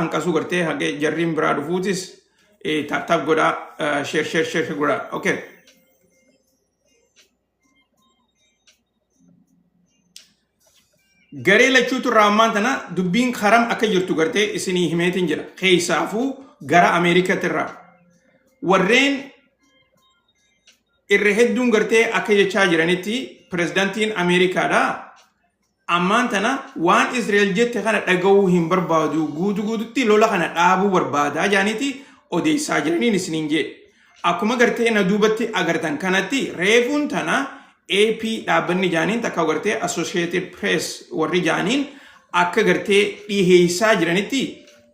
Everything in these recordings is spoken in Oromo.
hanqasuu gartee haqee jarriin biraa dhufuutis taap godhaa share godhaa. Okay. Garee lachuutu irraa ammaan tana dubbiin haram akka jirtu gartee isinii himeetiin jira. Keessaafuu gara Ameerikaatti irraa. Warreen irra hedduun gartee akka jechaa jiranitti pirezidaantiin Ameerikaadhaa ammaan tana waan Israa'el jette kana dhaga'uu hin barbaadu guutuutti lola kana dhaabuu barbaadaa jaaniiti odeessaa jiraniin isiniin jedhe. Akkuma gartee na duubatti agartan kanatti reefuun tana AP dhaabbanni jaaniin takka gartee Associated Press warri jaaniin akka gartee dhiheessaa jiranitti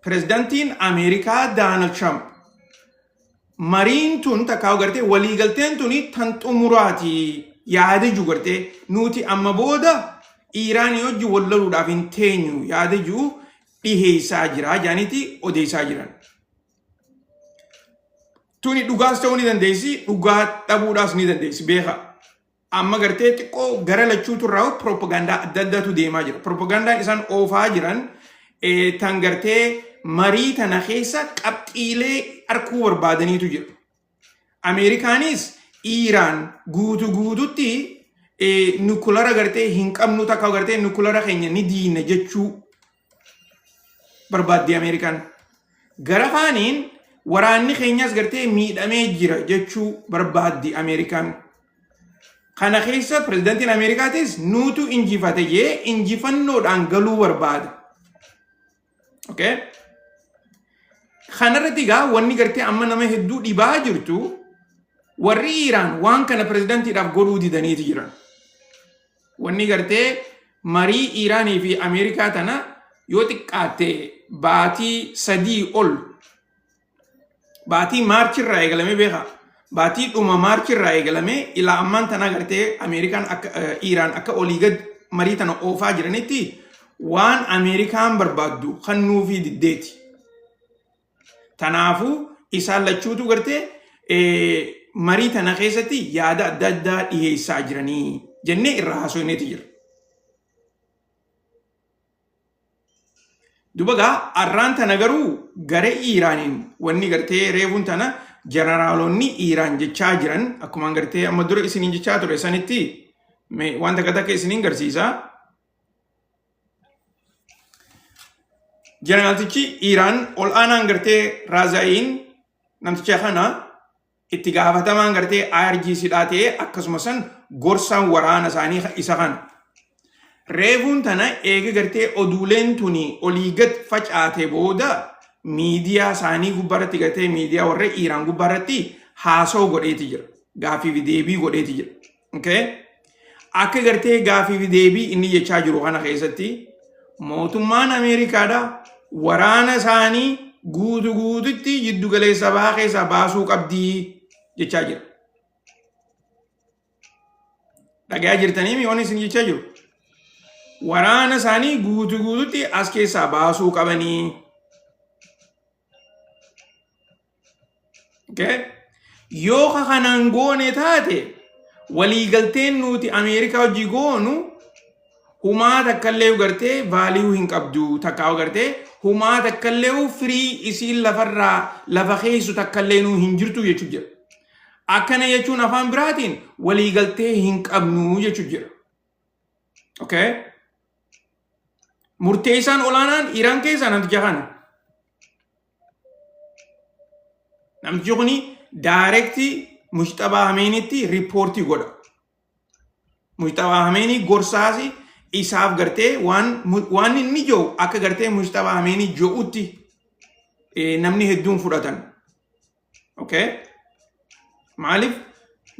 pirezidaantiin Ameerikaa Donald Trump mariin tun takka gartee waliigalteen tuni tan xumuraati yaada jiru gartee nuti amma booda Iiraan hojii wal loluudhaaf hin teenyu yaada jiru dhiheessaa jira jaaniiti odeessaa jiran. Tuni dhugaas ta'uu ni dandeessi dhugaa dhabuudhaas ni dandeessi beeka. Amma gartee xiqqoo gara lachuutu irraa propagaandaa adda addaatu deemaa jira. Propagaandaan isaan oofaa jiran tan gartee marii tana keessa qabxiilee arguu barbaadaniitu jira. Ameerikaanis Iiraan guutuutti nukulara gartee hin qabnu takka gartee nukulara keenya ni diina jechuu barbaaddi Ameerikaan. Gara faaniin waraanni keenyas gartee miidhamee jira jechuu barbaaddi Ameerikaan. Kana keessa pirezidaantiin Ameerikaatis nuutu injifate jee injifannoodhaan galuu barbaada. Okay? Kanarratti egaa wanni gartee amma nama hedduu dhibaa jirtu warri Iiraan waan kana pirezidaantiidhaaf godhuu didaniiti jiran. Wanni gartee marii Iiraanii fi Ameerikaa tana yoo xiqqaatte baatii 3 ol baatii maarchirraa eegalamee beeka. Baatii dhuma maarchirraa eegalamee ilaa ammaan tana gartee Ameerikaan akka Iiraan akka olii gad marii tana oofaa jiranitti waan Ameerikaan barbaaddu kan nuufii diddeeti. Tanaafuu isaan lachuutu gartee marii tana keessatti yaada adda addaa dhiheessaa jiranii jennee irraa haasofneeti jira. Dubagaa arraan tana garuu gara Iiraaniin wanni gartee reefuun tana jeneraalonni Iiraan jechaa jiran akkuma gartee amma dura isiniin jechaa ture sanitti waan takka isiniin garsiisa. Jeneraaltichi Iiraan ol aanaan gartee Raazaa'iin namticha kana itti gaafatamaan gartee IRGC ta'ee akkasuma san gorsaan waraana isaanii isa kana. Reefuun tana eega gartee oduuleen tuni olii gad facaate booda miidiyaa isaanii gubbaarratti gartee miidiyaa warra Iiraan gubbaarratti haasoo godheeti jira. Gaafii fi deebii godheeti jira. Okay? Akka gartee gaafii fi deebii inni jechaa jiru kana keessatti mootummaan Ameerikaadhaa waraana isaanii guutuutti jiddu galeessa bahaa keessaa baasuu qabdii jechaa jira. Dhagaa jirtanii mi waan isin jechaa jiru? Waraana isaanii guutuutti as keessaa baasuu qabanii. Okay? Yoo kanaan goone taate waliigalteen nuti Ameerikaa hojii goonu humaa takkallee gartee vaaliyuu hin qabdu takkaa gartee humaa takkallee firii isiin lafarraa lafa keessu takkallee nuu hin jirtu jechuu jira. Akkana jechuun afaan biraatiin waliigaltee hin qabnu jechuu jira. Okay? Murteessaan olaanaan Iiraan keessaa namticha kana. Namtichi kuni daayirektii Mujtabaa Hameenitti riippoortii godha. Mujtabaa Hameenii gorsaasi isaaf gartee waan inni jiru akka gartee Mujtabaa Hameenii jiruutti namni hedduun fudhatan. Okay? Maaliif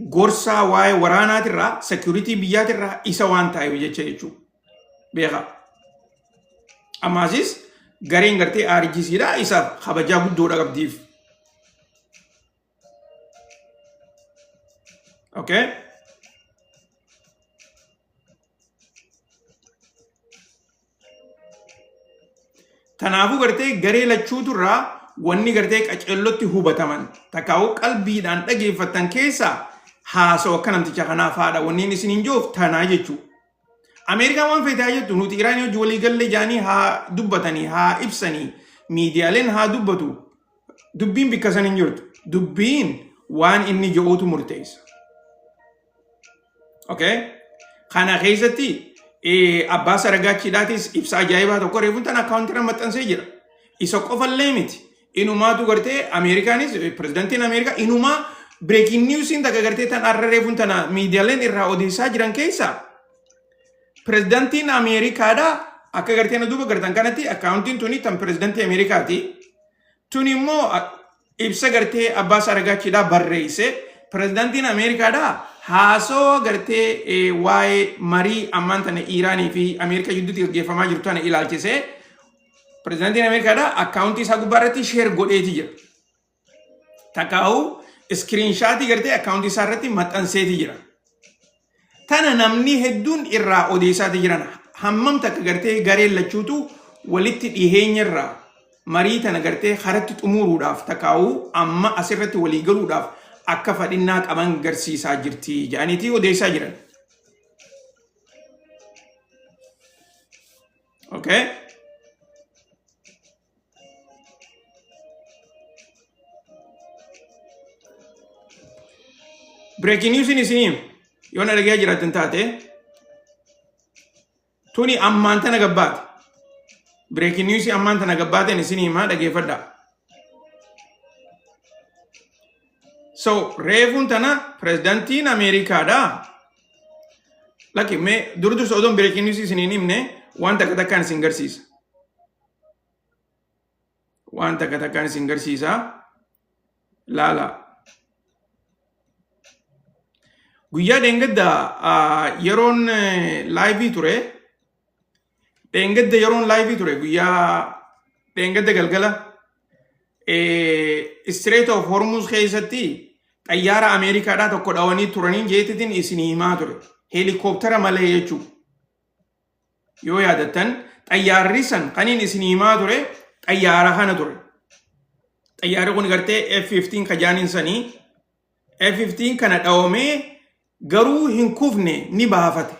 gorsaa waa'ee waraanaatirraa security biyyaatirraa isa waan ta'eef jechuudha. Beeka. Ammaasis gareen gartee IRGCdha isaaf kabajaa guddoodha qabdiif. Okay? Tanaafuu gartee garee lachuuturraa wanni gartee qaceellotti hubataman takkaa'uu qalbiidhaan dhageeffatan keessaa haasoo akka namticha kanaaf haadha wanniin isiniin joof tanaa jechuudha. Ameerikaan waan feetaa jettu nuti Iiraanii hojii walii gallee jaanii haa dubbatanii haa ibsanii miidiyaaleen haa dubbatu. Dubbiin bikka san hin jirtu. Dubbiin waan inni jedhuutu murteessa. Okay? Kana keessatti abbaa saragaachiidhaatis ibsa ajaa'ibaa tokko reefuun tan akkaawuntiirra maxxansee jira. Isa qofallee miti. Inumaatu gartee Ameerikaanis pirezidantiin Ameerikaa inumaa breaking newsiin takka gartee tan arra reefuun tana miidiyaaleen irraa odeessaa jiran keessaa pirezidantiin Ameerikaadhaa akka gartee na duuba gartan kanatti akkaawuntiin tuni tan pirezidantii Ameerikaati. Tun immoo ibsa gartee abbaa saragaachiidhaa barreesse pirezidantiin Ameerikaadhaa haasoo gartee waa'ee marii ammaan tana Iiraanii fi Ameerikaa gidduutti gaggeeffamaa jirtu tana ilaalchisee pirezidantiin Ameerikaadhaa akkaawuntii isaa gubbaarratti sheer godheeti jira. Takkaa'u iskiriinshaatii gartee akkaawuntii isaa irratti maxxanseeti jira. Tana namni hedduun irraa odeessaati jiran hammam takka gartee gareen lachuutu walitti dhiheenya irraa marii tana gartee haratti xumuruudhaaf takkaa'u amma asirratti walii galuudhaaf akka fadhinnaa qaban garsiisaa jirti jedhaniiti odeessaa jiran. Okay? Breaking news isiniif yoo na dhagee jiraatan taate tuni ammaan tana gabbaate. Breaking news ammaan tana gabbaateen isiniimaa dhageeffadha. So reefuun tana pirezidantiin Ameerikaadhaa lakki mee dursa odoon breaking news isiniin himne waan takka takkaan isin garsiisa. Waan takka takkaan isin garsiisa. Laala. Guyyaa dheengadda yeroon laayivii ture. Dheengadda yeroon laayivii ture guyyaa dheengadda galgala. Strait of Hormuz keessatti xayyaara Ameerikaadhaa tokko dhawanii turaniin jeetitiin isin himaa ture. Heelikooptera malee jechuudha. Yoo yaadattan xayyaarri san kaniin isin himaa ture xayyaara kana ture. Xayyaarri kun gartee F-15 kajaaniin sanii F-15 kana dhawamee garuu hin kufne ni baafate.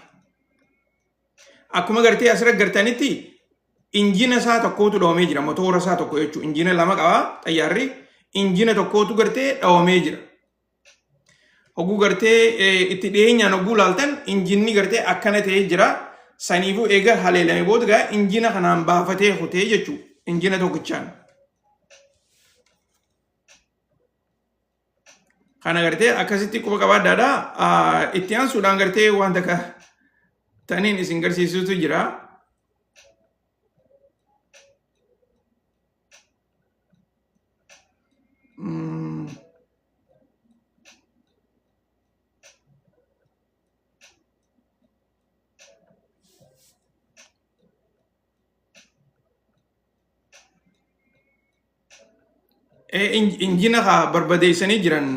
Akkuma gartee asirratti gartanitti injina isaa tokkootu dhawamee jira. Motoora isaa tokko jechuudha. Injina lama qaba xayyaarri. Injina tokkootu gartee dhawamee jira. Hogguu gartee itti dhiyeenyaan hogguu laaltan injinni gartee akkana ta'ee jira. Saniifuu eega haleelame booda gaa injina kanaan baafatee hotee jechuudha. Injina tokkichaan. Kana gartee akkasitti quba qabaadhaadha. Itti aansuudhaan gartee waan takka taniin isin garsiisutu jira. Injina barbadeessanii jiran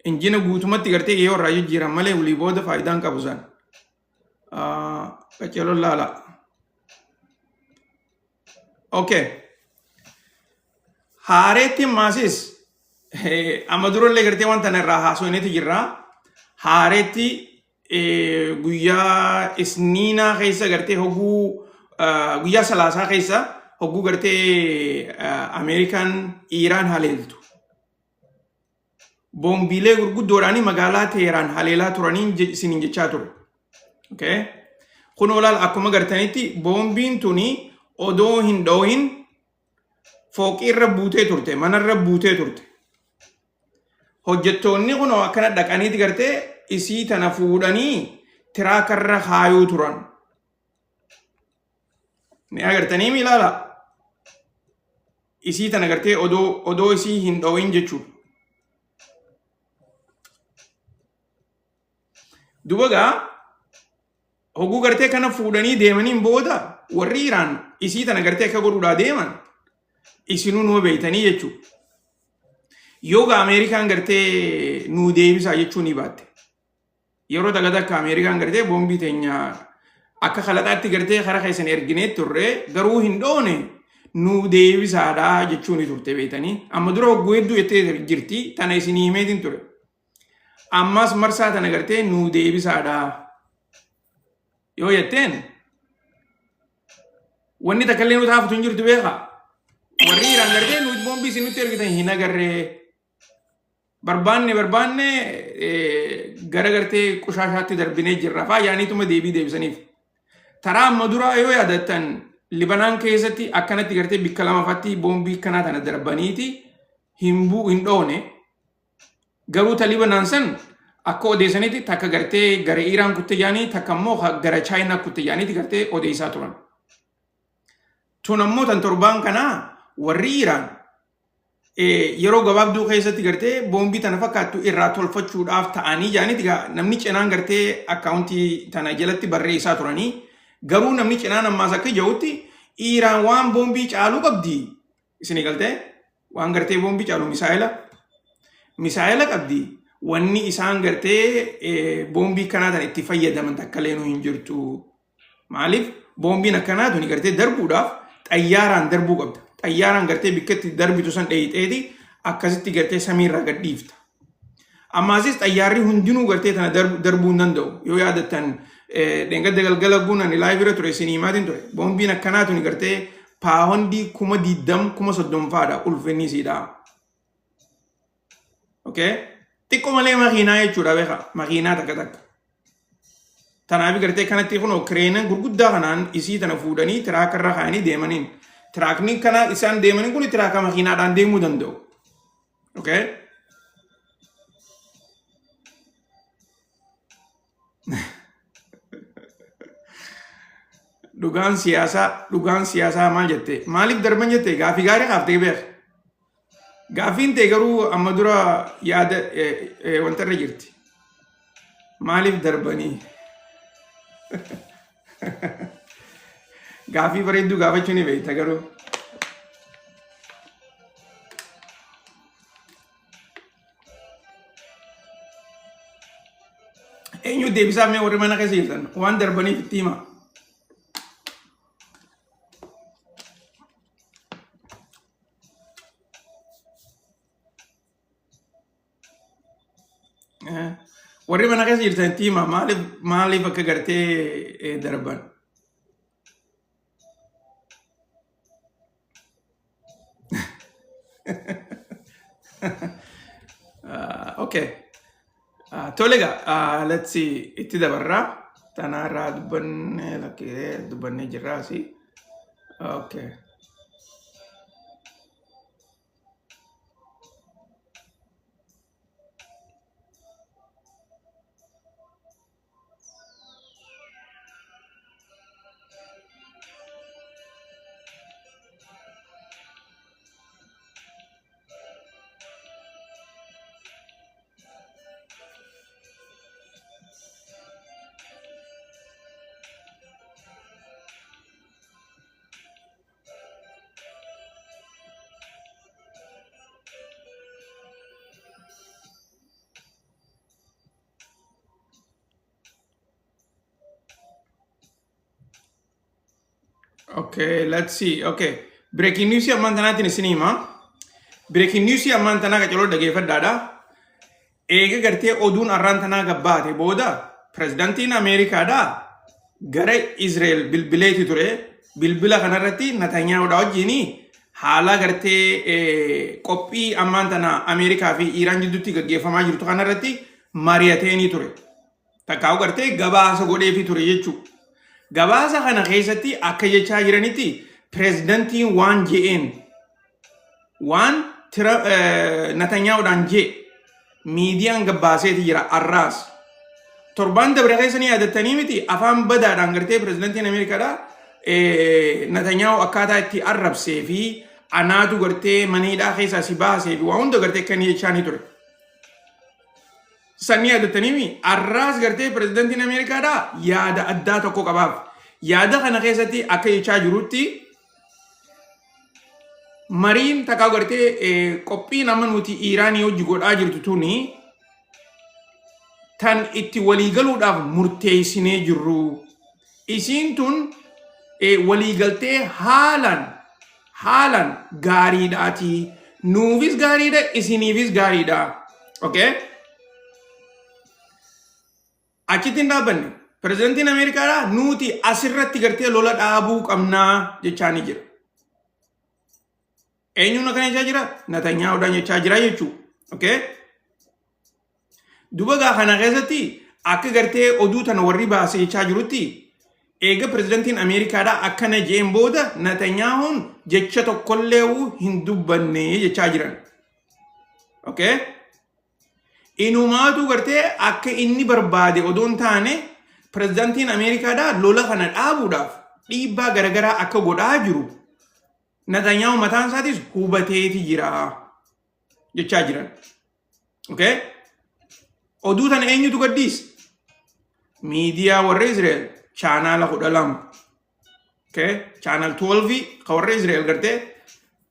injina guutumatti gartee yoo irraa jijjiiran malee walii booda faayidaan qabu san. Qaceeloon laala. Okay. Haareetti maasis amma durallee gartee wanta irraa haasofneeti jirra. Haareetti guyyaa isniinaa keessa gartee hogguu guyyaa salaasaa keessa hogguu gartee Ameerikaan Iiraan haleeltu. Boombiilee gurguddoodhaanii magaalaa Teheraan haleelaa turaniin isiniin jechaa ture. Okay? Kun olaal akkuma gartanitti boombiin tuni odoo hin dhoohin fooqii irra buutee turte, mana irra buutee turte. Hojjettoonni kun akkana dhaqaniiti gartee isii tana fuudhanii tiraakarra kaayuu turan. Ni agartanii miilaala. Isii tana gartee odoo isii hin dhoohin jechuudha. Dubagaa hogguu gartee kana fuudhanii deemaniin booda warri Iiraan isii tana gartee akka godhuudhaa deeman isinuu nuu beeytanii jechuudha. Yooga Ameerikaan gartee nuu deebisaa jechuu ni baatte. Yeroo takka akka Ameerikaan gartee boombii teenya akka kalaxaatti gartee karaa keessan erginee turre garuu hin dhoone nuu deebisaadhaa jechuu ni turte beeytanii. Amma dura hogguu hedduu jettee jirti tana isin himeetiin ture. Ammas marsaa tana gartee nuu deebisaadhaa. Yoo jetteen wanni takka illee nu taafatu hin jirtu beekaa. warri Iraan gartee nuti boombii isin nutti ergitan hin agarree barbaanne gara gartee qushaashaatti darbinee jirra faa yaaniituma deebisaniif. Taraa amma duraa yoo yaadattan Libanaan keessatti akkanatti gartee bikka lamafatti boombii kanaa tana darbaniiti hin dhoone garuu ta Libanaan san akka odeessanitti takka gartee gara Iraan kutte yaanii takka immoo gara Chaayinaa kutte yaaniiti gartee odeessaa turan. Tun ammoo tan torbaan kanaa warri Iraan yeroo gabaabduu keessatti gartee boombii tana fakkaattu irraa tolfachuudhaaf ta'anii jaaniiti namni cinaan gartee akkaawuntii tana jalatti barreessaa turanii garuu namni cinaan ammaas akka jirutti Iraan waan boombii caaluu qabdi isin galtee waan gartee boombii caaluu misaayila qabdi wanni isaan gartee boombii kanaa tana itti fayyadaman takka leenuu hin jirtu maaliif boombiin akkanaa tuni gartee darbuudhaaf xayyaaraan darbuu qabda. Xayyaaraan gartee bikkatti darbitu san dheeyiteeti akkasitti gartee samiirraa gad dhiifta. Ammaasis xayyaarri hundinuu gartee tana darbuu hin danda'u. Yoo yaadattan dheengadda galgala guunan ilaa bira ture siniimaatiin ture. Boombiin akkanaa tuni gartee paawondii 20,030 faadha ulfinni isiidha. Xiqqoo malee makiinaa jechuudha beeka makiinaa takka. Tanaaf gartee kanatti kunoo kireenan gurguddaa kanaan isii tana fuudhanii tiraakarra kaa'anii deemaniin. Tiraakni kana isaan deemanii kun tiraaka makiinaadhaan deemuu danda'u. Dhugaan siyaasaa maal jette? Maaliif darban jette? Gaaffii gaarii kaaftee beeka. Gaaffiin ta'e garuu amma dura yaada wanta irra jirti. Maaliif darbanii? Gaaffii bareedduu gaafachuu ni beekta garuu. Eenyu deebisaaf mee warri mana keessa jirtan waan darbaniif itti hima. Warri mana keessa jirtan itti hima maaliif akka gartee darban. Okay. Tolega, let's see. Itti dabarra. Tanarraa dubbannee jirraa si. Okay. Okay, let's see. Okay. Breaking news ammaan tanaatiin isin hima. Breaking news ammaan tanaa qacaroo dhageeffadhaadha. Eega gartee oduun arraan tanaa gabbaate booda pirezidaantiin Ameerikaadha gara Israa'el bilbileeti ture. Bilbila kanarratti Natanyaahudha wajjin haala gartee qophii ammaan tanaa Ameerikaa fi Iraan jidduutti gaggeeffamaa jirtu kanarratti mari'ateeni ture. Takkaa'u gartee gabaasa godheefi ture jechuudha. Gabaasa kana keessatti akka jechaa jiranitti pirezidaantiin waan je'een waan Natanyaahudhaan je'e miidiyaan gabbaaseeti jira arraas. Torbaan dabre keessanii yaadattanii miti afaan badaadhaan gartee pirezidaantiin Ameerikaadha Natanyaahu akkaataa itti arrabsee fi anaatu gartee maniidhaa keessaa si baasee fi waan hunda gartee kan jechaanii ture. Sanni yaadattanii arraas gartee pirezidaantiin Ameerikaadha yaada addaa tokko qabaaf. Yaada kana keessatti akka jechaa jirutti mariin takkaa gartee qophiin amma nuti Iraanii hojii godhaa jirtu tuni tan itti waliigaluudhaaf murteessinee jirru. Isiin tun waliigaltee haalan gaariidhaati. Nuufis gaariidha, isiniifis gaariidha. Okay? Achitti hin dhaabbanne. Pirezidaantiin Ameerikaadha nuti asirratti gartee lola dhaabuu qabnaa jechaanii jira. eenyuun akkana jechaa jira? Natanyaa'uudhaan jechaa jira jechuudha. Okay? Duba gaa kana keessatti akka gartee oduu tana warri baasee jechaa jirutti eega pirezidantiin Ameerikaadhaa akkana jeen booda Natanyaa'uun jecha tokkollee hin dubbanne jechaa jiran. Okay? Inumaatu gartee akka inni barbaade odoon taane pirezidantiin Ameerikaadhaa lola kana dhaabuudhaaf dhiibbaa garagaraa akka godhaa jiru Natanyaa'u mataan isaatis hubateeti jira jechaa jiran. Okay? Oduu tana eenyutu gaddiis? Miidiyaa warra Israa'el chaanaala 12. Okay? Chaanal 12 ka warra Israa'el gartee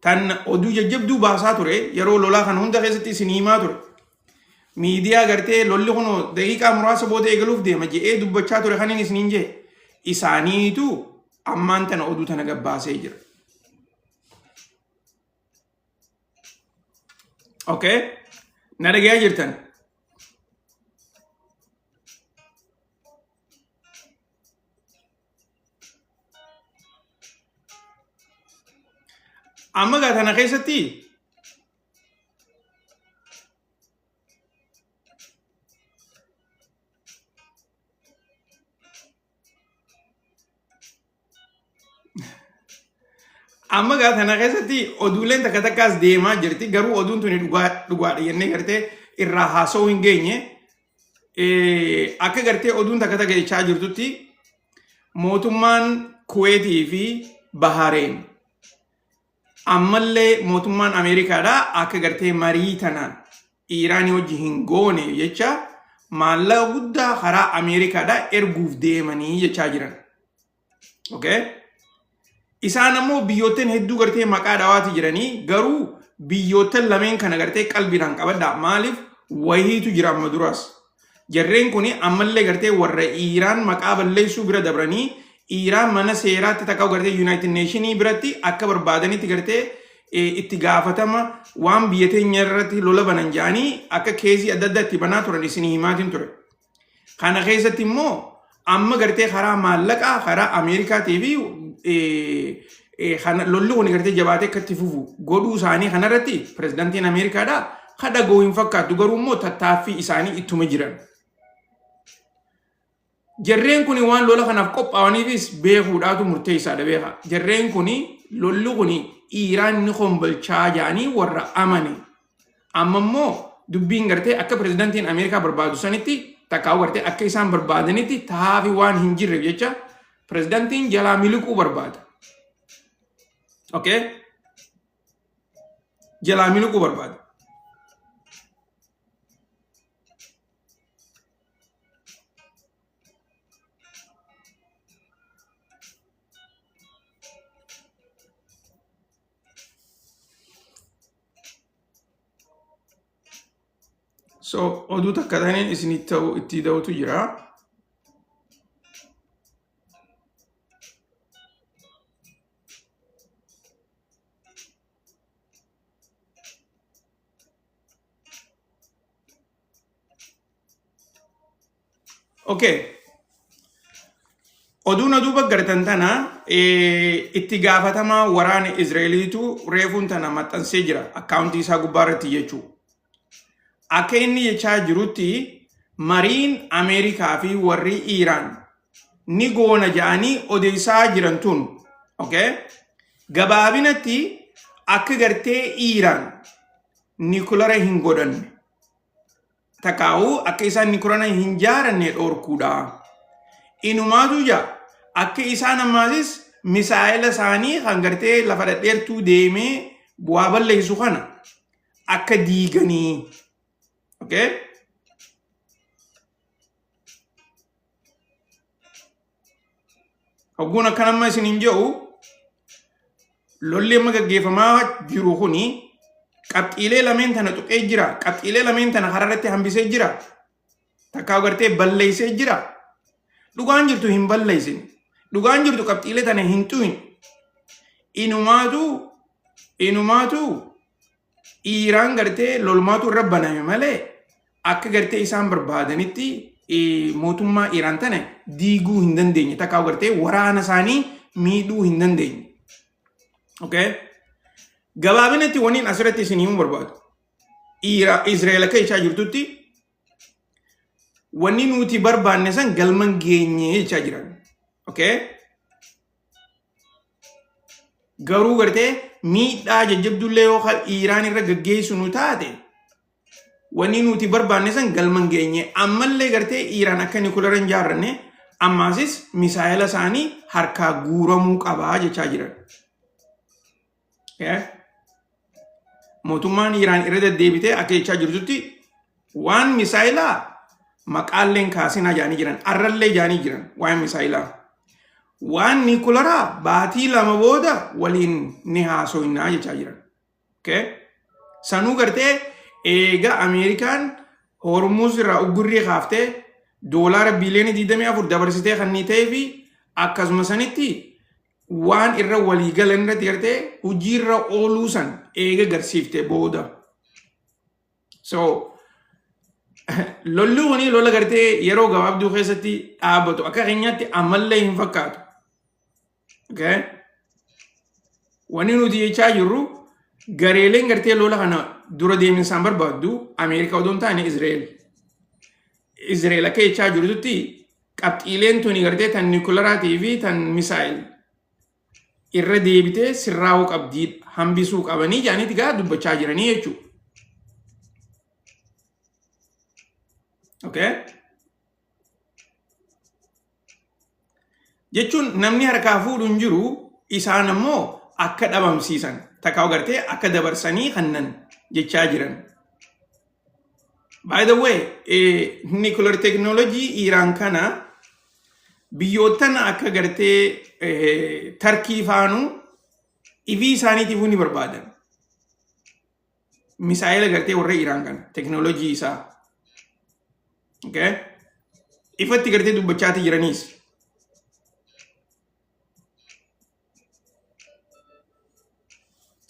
tan oduu jajjabduu baasaa ture yeroo lolaa kana hunda keessatti isin himaa ture. Miidiyaa gartee lolli kun daqiiqaa muraasa booda eegaluuf deema jedhee dubbachaa ture kan inni isiniin jee isaaniitu ammaan tana oduu tana gabbaasee jira. Okay? Na dhagayaa jirtan. Amma gaa tana keessatti oduuleen takka takkaas deemaa jirti garuu oduun tuni dhugaadha jennee gartee irraa haasa'uu hin geenye akka gartee oduun takka takka jechaa jirtutti mootummaan Kuweetii fi Bahareen ammallee mootummaan Ameerikaadhaa akka gartee marii tanaan Iiraanii wajji hin goone jecha maallaqa guddaa karaa Ameerikaadhaa erguuf deemanii jechaa jiran. Okay? Isaan ammoo biyyoottan hedduu gartee maqaa dhawaati jiranii garuu biyyoottan lameen kana gartee qalbiidhaan qabadhaa maaliif wayiitu jira amma duraas. Jarreen kuni ammallee gartee warra Iiraan maqaa balleessuu bira dabranii Iiraan mana seeraatti takka gartee United Nations biratti akka barbaadanitti gartee itti gaafatama waan biyya teenya irratti lola banan jedhanii akka keesii adda addaa itti banaa turan isin himaatiin ture. Kana keessatti immoo amma gartee karaa maallaqaa karaa Ameerikaatii fi lolli kun gartee jabaatee akka itti fufu godhuu isaanii kanarratti pirezidantiin Ameerikaadhaa kadha ga'uu hin fakkaatu garuu immoo tattaaffii isaanii ittuma jiran. Jarreen kuni waan lola kanaaf qophaa'aniifis beekuudhaatu murteessaadha beeka. Jarreen kuni lolli kuni Iiraan ni hombolchaa jedhanii warra amane. Amma immoo dubbiin gartee akka pirezidantiin Ameerikaa barbaadu sanitti takkaa gartee akka isaan barbaadanitti taafi waan hin jirreef jecha pirezidantiin jalaa miliquu barbaada. Okay? Jalaa miliquu barbaada. So, oduu takka taaneen itti ta'utu jira. Okay. Oduun oduu baggartan tana itti gaafatamaa waraana Israa'eliitu reefuun tana maxxansee jira akkaawuntii isaa gubbaarratti jechuudha. Akka inni jechaa jirutti mariin Ameerikaa fi warri Iiraan ni goona jedhanii odeessaa jiran tun. Okay? Gabaabinatti akka gartee Iiraan nikulara hin godhanne. Takaa'uu akka isaan nikulara hin jaaranne dhorkuudha. Inumaatu jaa akka isaan ammaasis misaa'ila isaanii kan gartee lafa dhadheertuu deemee bu'aa balleessu kana akka diiganii. Okay? Hogguun akkan amma isin hin jedhu lolli amma gaggeeffamaa jiru kuni qabxiilee lameen tana tuqee jira. Qabxiilee lameen tana kararratti hambisee jira. Takkaa gartee balleessee jira. Dhugaan jirtu hin balleessin. Dhugaan jirtu qabxiilee tana hin tu'in. Inumaatu Iiraan gartee lolmaatu irra baname malee akka gartee isaan barbaadanitti mootummaa Iiraan tana diiguu hin dandeenye. Takkaa gartee waraana isaanii miidhuu hin dandeenye. Okay? gabaabinatti waniin asirratti isinii hin barbaadu. Israa'el akka jechaa jirtutti wanni nuti barbaanne san galman geenye jechaa jiran. Okay? Garuu gartee miidhaa jajjabdullee yookaan Iraan irra gaggeessu nu taate wanni nuti barbaanne san galman geenye. Ammallee gartee Iraan akka nikulara hin jaarranne ammaasis misaayila isaanii harkaa guuramuu qabaa jechaa jiran. Okay? Mootummaan Iraan irra deddeebitee akka jechaa jirtutti waan misaayilaa maqaalleen kaasinaa jaanii jiran, arrallee jaanii jiran waan misaayilaa. Waan nikularaa baatii lama booda waliin ni haasoinaa jechaa jiran. Okay? Sanuu gartee eega Ameerikaan Hormuz irraa uggurrii kaaftee doolaara biliyoona 24 dabarsitee kan ta'ee fi akkasuma sanitti waan irra walii galan irratti gartee hojii irra ooluu san eega garsiiftee booda. So lolli wani lola gartee yeroo gabaabduu keessatti dhaabbatu akka keenyaatti ammallee hin fakkaatu. Okay? Wani nuti jechaa jirru gareeleen gartee lola kana dura deeminsaan barbaaddu Ameerikaa odoo hin taane Israa'el. Israa'el akka jechaa jirtutti qabxiileen tuni gartee tan nikularaatii fi tan misaayil irra deebitee sirraa'uu qabdii hambisuu qabanii jaaniiti gaa dubbachaa jiranii jechuudha. Okay? Jechuun namni harkaa fuudhu hin jiru isaan ammoo akka dhabamsiisan takkaa gartee akka dabarsanii kannan jechaa jiran. By the way, nuclear technology Iraan kana biyyootan akka gartee Tarkii faanu ifii isaaniitiif ni barbaadan. Misaayila gartee warra Iraan kana technology isaa. Okay? Ifatti gartee dubbachaati jiraniis.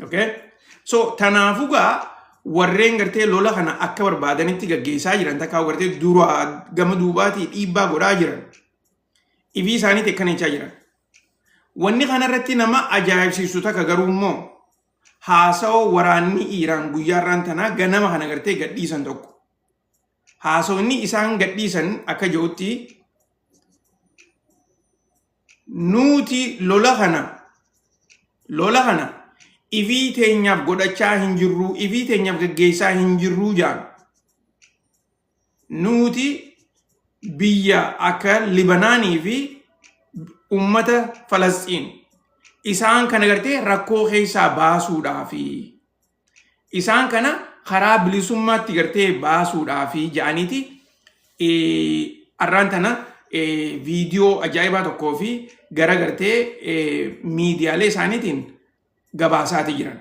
Okay? So tanaafugaa warreen gartee lola kana akka barbaadanitti gaggeessaa jiran takkaa gartee dura gama duubaatii dhiibbaa godhaa jiran. Ifii isaaniitti akkana jechaa jiran. Wanni kanarratti nama ajaa'ibsiisu takka garuu immoo haasawaa waraanni Iraan guyyaarraan tanaa ganama kana gartee gadhiisan tokko. Haasawni isaan gadhiisan akka jirutti nuti lola kana ifii teenyaaf godhachaa hin jirru, ifii teenyaaf gaggeessaa hin jirru jaan. Nuti biyya akka Libanaanii fi ummata Falastiin isaan kana gartee rakkoo keessaa baasuudhaafi isaan kana karaa bilisummaatti gartee baasuudhaafi jaaniiti arraan tana viidiyoo ajaa'ibaa tokkoo fi gara gartee miidiyaalee isaaniitiin gabaasaati jiran.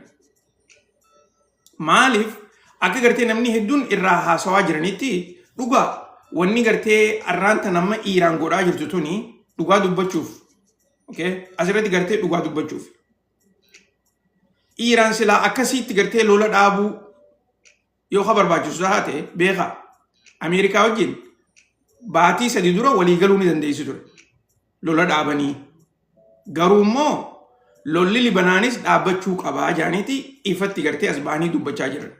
Maaliif akka gartee namni hedduun irraa haasawaa jiranitti dhugaa wanni gartee arraan tana amma Iraan godhaa jirtu tuni dhugaa dubbachuuf. Okay? Asirratti gartee dhugaa dubbachuuf. Iraan silaa akkasitti gartee lola dhaabuu yoo ka barbaachisu taate beekaa Ameerikaa wajjin baatii 3 dura walii galuu ni dandeessi ture. Lola dhaabanii. Garuu immoo lolli Libanaanis dhaabbachuu qabaa jaaniiti ifatti gartee as baanii dubbachaa jiran.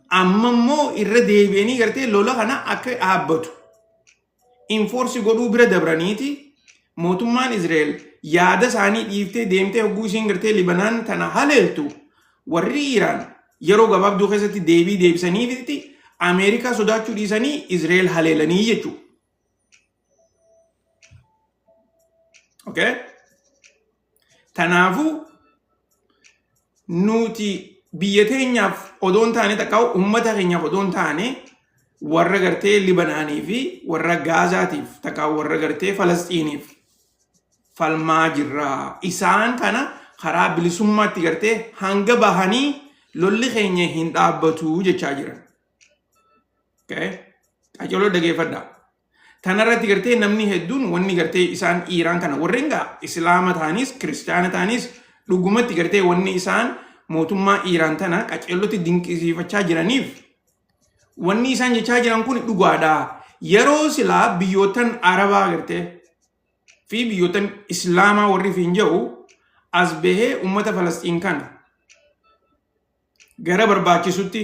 Amma immoo irra deebi'anii gartee lola kana akka dhaabbatu enforce godhuu bira dabraniiti mootummaan Israa'el yaada isaanii dhiiftee deemtee hogguu isiin gartee Libanaan tana haleeltu warri Iraan yeroo gabaabduu keessatti deebii deebisaniifitti Ameerikaa sodaachuu dhiisanii Israa'el haleelanii jechuudha. Okay? Tanaafu nuti biyya teenyaaf odoon taane takkaa ummata keenyaaf odoon taane warra gartee Libanaanii fi warra Gaazaatiif takkaa warra gartee Falasxiiniif falmaa jirra. Isaan kana karaa bilisummaatti gartee hanga bahanii lolli keenya hin dhaabbatu jechaa jiran. Okay? Qajeeloo dhageeffadhaa. Tanarratti gartee namni hedduun wanni gartee isaan Iraan kana warreen gaa Islaama ta'anis Kiristaana ta'anis dhugumatti gartee wanni isaan mootummaa Iraan tana qajeelootti dinqisiifachaa jiraniif wanni isaan jechaa jiran kun dhugaadha. Yeroo silaa biyyootan Arabaa gartee fi biyyootan Islaamaa warri fiin jedhu as bahee ummata Falastiin kana gara barbaachisutti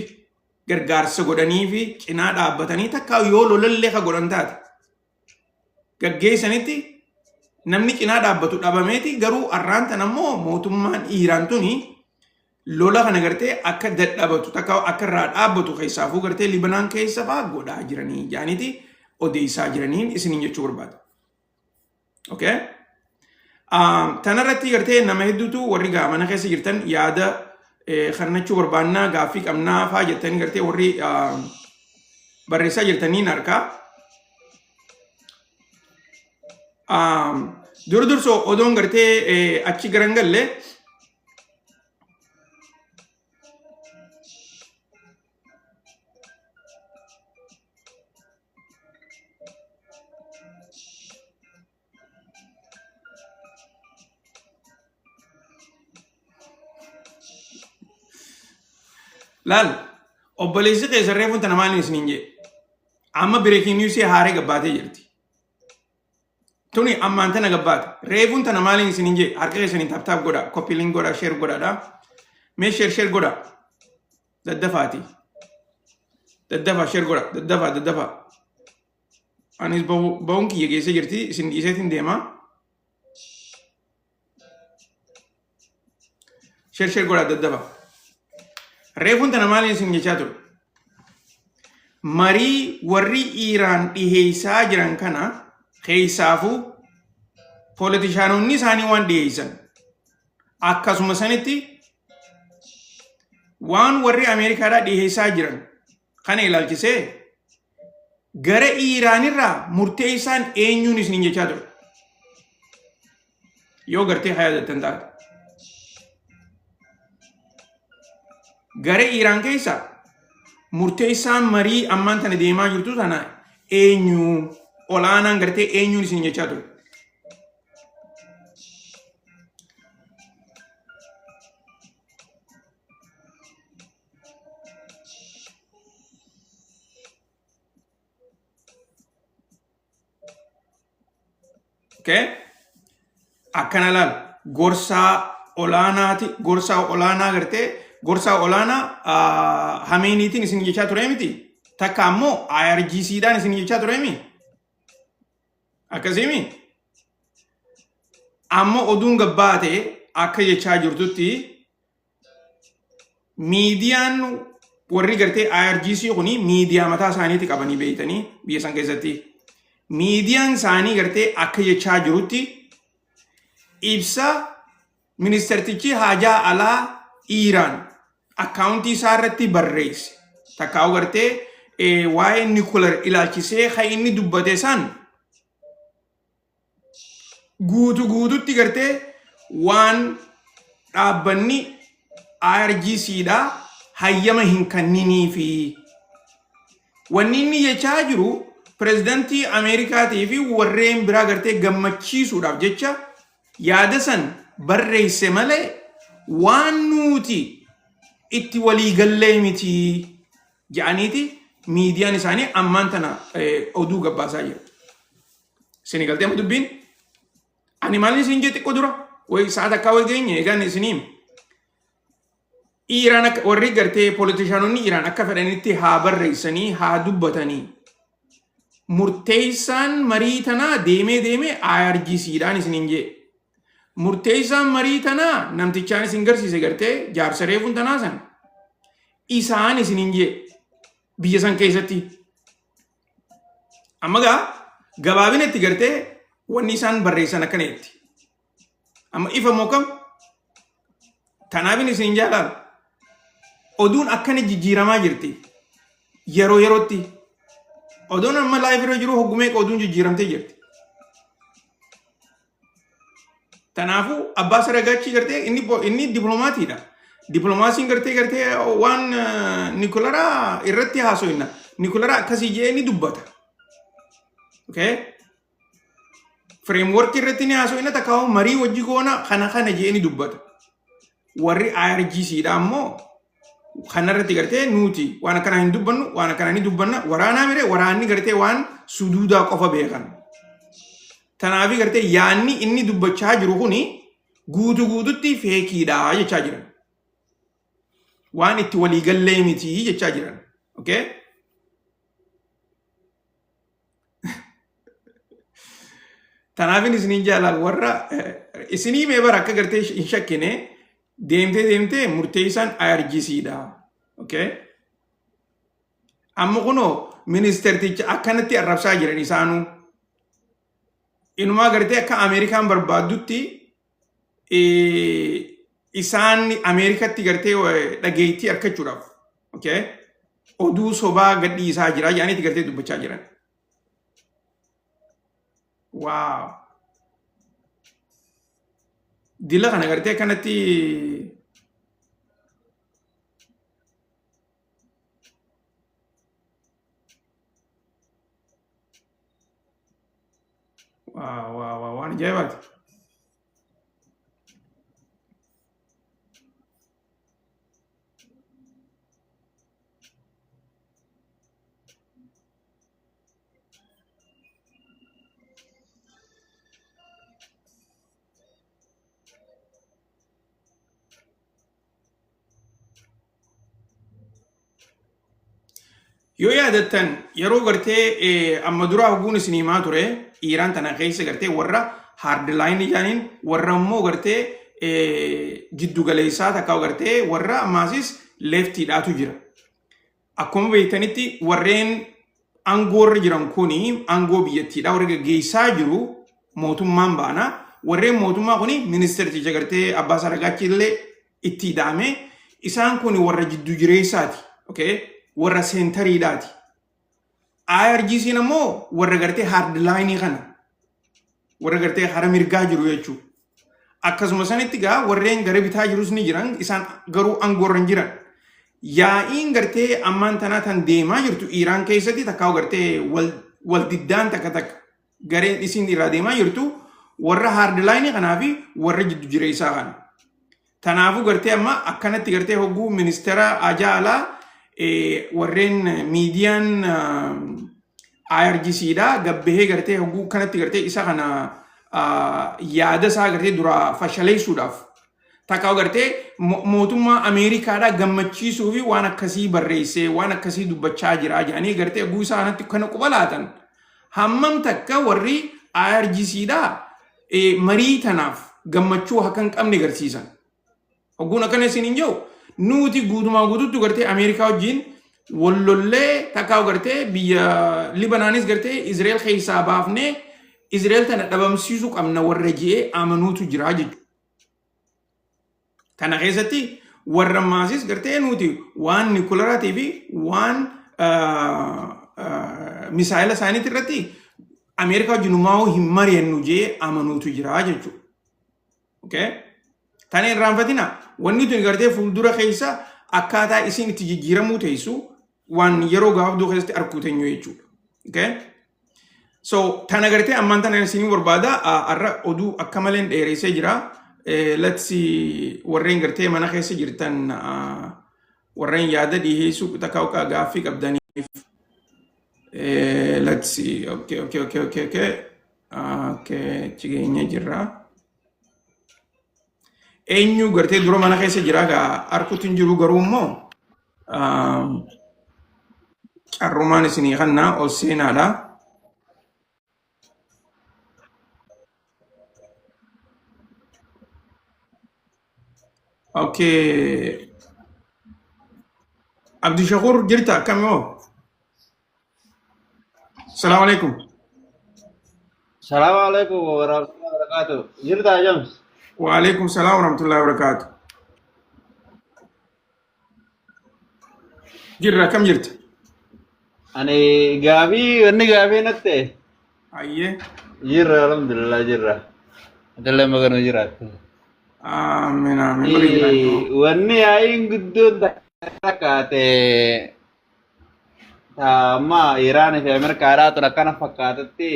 gargaarsa godhanii fi cinaa dhaabbatanii takka yoo lolallee ka godhan taate gaggeessanitti namni cinaa dhaabbatu dhabameeti garuu arraantan ammoo mootummaan Iiraan tuni lola kana gartee akka dadhabatu takka akka irraa dhaabbatu keessaafuu gartee Libanaan keessa fa'aa godhaa jiranii jaaniti odeessaa jiraniin isiniin jechuu barbaada. Okay? Tanarratti gartee nama hedduutu warri mana keessa jirtan yaada kannachuu barbaannaa gaaffii qabnaa fa'aa jettanii gartee warri barreessaa jirtaniin harkaa. Durso odoon gartee achi garangalle laal obboleessi keessan reefuun tana maaliin isiniin jee amma breaking news haaree gabbaatee jirti. Tuni ammaan tana gabbaate reefuun tana maaliin isiniin jee harka keessaniin taaptaap godha koppiliin godha sheer godhaadha mee sheer godha daddafaati daddafa sheer godha daddafa anis ba'uun kiyya geessee jirti isin dhiiseetiin deema sheer godha daddafa. Reefuun tana maaliin isin jechaa ture? Marii warri Iiraan dhiheessaa jiran kana keessaafuu poolitishaanonni isaanii waan dhiheessan akkasuma sanitti waan warri Ameerikaadhaa dhiheessaa jiran kana ilaalchisee gara Iiraanirraa murteessaan eenyuun isin jechaa ture? Yoo gartee hayaadattan taate. Gara Iiraan keessa murteessaan marii ammaan tana deemaa jirtu tana eenyu olaanaan gartee eenyuun isin jechaa ture? Okay? Akkana laal gorsaa olaanaa gartee gorsaa olaanaa Hameeniitiin isin jechaa ture miti takka ammoo IRGCdhaan isin jechaa ture mi akkasimi ammoo oduun gabbaate akka jechaa jirtutti miidiyaan warri gartee IRGC kuni miidiyaa mataa isaaniitti qabanii beeytanii biyya san keessatti miidiyaan isaanii gartee akka jechaa jirutti ibsa ministeertichi haajaa alaa Iiraan akkaawuntii isaa irratti barreesse takkaa'u gartee waa'ee Nikular ilaalchisee kan inni dubbate san guututti gartee waan dhaabbanni IRGCdhaa hayyama hin kenninii fi wanni inni jechaa jiru pireezidantii Ameerikaatii fi warreen biraa gartee gammachiisuudhaaf jecha yaada san barreesse malee waan nuti itti waliigallee miti jedhaniiti miidiyaan isaanii ammaan tana oduu gabbaasaa jiru. Isin galtee amma dubbiin ani maalin isin jee xiqqoo dura way sa'a takkaa way geenye eegan isiniim Iiraan warri gartee poolitishaanonni Iiraan akka fedhanitti haa barreessanii haa dubbatanii murteessaan marii tanaa deemee IRGCdhaan isiniin jee murteessaan marii tanaa namtichaan isin garsiise gartee jaarsa reefuun tanaa san isaan isiniin jee biyya san keessatti amma gabaabinatti gartee wanni isaan barreessan akkaneetti amma ifa mookam tanaafin isin jaalala oduun akkana jijjiiramaa jirti yeroo yerootti oduun amma laayifirra jiru hoggumee oduun jijjiiramtee jirti. Tanaafu abbaa saragachi gartee inni diplomaatiidha. Diplomaasiin gartee waan Nikularaa irratti haasoinna. Nikularaa akkasii jee ni dubbata. Okay? Framework irratti ni haasoinna takkaa'u marii wajji goona kana jee ni dubbata. Warri IRGCdha ammoo kanarratti gartee nuti waan akkana hin dubbannu waan akkana ni dubbanna waraanaa mire waraanni gartee waan suduudaa qofa beekan. Tanaafi gartee yaanni inni dubbachaa jiru kuni guututti feekiidha jechaa jiran. waan itti walii gallee miti jechaa jiran. Okay? Tanaafin isiniin jaalal warra isinii mee bara akka gartee hin shakkine deemtee murteessan IRGCdha. Okay? Amma kunoo ministeerticha akkanatti arrabsaa jiran isaanuu inumaa gartee akka Ameerikaan barbaadutti isaan Ameerikatti gartee dhageettii argachuudhaaf. Okay? Oduu sobaa gadhiisaa jira yaanitti gartee dubbachaa jiran. Wow. Dila kana gartee kanatti waan ajaa'ibaati. Yoo yaadattan yeroo gartee amma duraa hubuun isinii maa ture Iiraan tana keessa gartee warra hardline jaaniin warra immoo gartee jiddu galeessaa takkaa gartee warra ammaasis leeftiidhaatu jira. Akkuma beektanitti warreen aangoorra jiran kuni aangoo biyyattiidha warra gaggeessaa jiru mootummaan baana. Warreen mootummaa kuni ministeerticha gartee Abbaa Saragaachi illee itti hidhaame isaan kuni warra jiddu jireessaati. Okay? Warra seentariidhaati. IRGC namoo warra gartee hardline kana. Warra gartee hara mirgaa jiru jechuudha. Akkasuma sanitti gaa warreen gara bitaa jirus ni jiran isaan garuu aangoorra hin jiran. Yaa'iin gartee ammaan tanaa tan deemaa jirtu Iiraan keessatti takkaa gartee wal diddaan takka gareen isin irraa deemaa jirtu warra hardline kanaa fi warra jiddu jireessaa kana. Tanaafuu gartee amma akkanatti gartee hogguu ministeera ajaalaa warreen miidiyaan IRGCdha gabbahee gartee hogguu kanatti gartee isa kana yaada isaa gartee dura fashaleessuudhaaf takkaa gartee mootummaa Ameerikaadha gammachiisuu fi waan akkasii barreessee waan akkasii dubbachaa jira jedhanii gartee hogguu isaa kanatti kana quba laatan hammam takka warri IRGCdha marii tanaaf gammachuu akka hin qabne agarsiisan. Hogguun akkana isin hin jiru nuti guutumaa guututti gartee Ameerikaa wajjin wallollee takkaa gartee biyya Libanaanis gartee Izrael keessaa baafnee Izrael tana dhabamsiisuu qabna warra ji'ee amanuutu jira jechuudha. Kana keessatti warra maasis gartee nuti waan Nikulaatii fi waan misaayila isaaniitti irratti Ameerikaa wajjinumaa hin mari'annu ji'ee amanuutu jira jechuudha. Okay? Tana irraanfatina wanni tuni gartee fuuldura keessa akkaataa isin itti jijjiiramuu teessu waan yeroo gabaabduu keessatti arguu teenyu jechuudha. Okay? So tana gartee ammaan tana isinii barbaada arra oduu akka malee dheereessee jira. Let's see warreen gartee mana keessa jirtan warreen yaada dhiheessuu takkaa gaaffii qabdaniif. Let's see. Okay. Chigeenya jirra. Eenyu gartee dura mana keessa jira gaa arguutti hin jiru garuu immoo carrumaan isinii kannaa ol seenaadha. Okay. Abdushakur jirta akkami hoo? Assalamu alaikum. Assalamualaikum warahmatullahi wabarakatuh. Jirta James. Waalaikum salam warahmatullahi wabarakatuh. Jirra kam jirta? Ani wanni gaabii natte. Ayyee. Jirra alhamdulillah jirra. Adalah maganu jiraatu. Amin. Bari jiraatu. Wanni ayin guddoon takkaate ma Iran fi Amerikaadhaa tun akkana fakkaatatti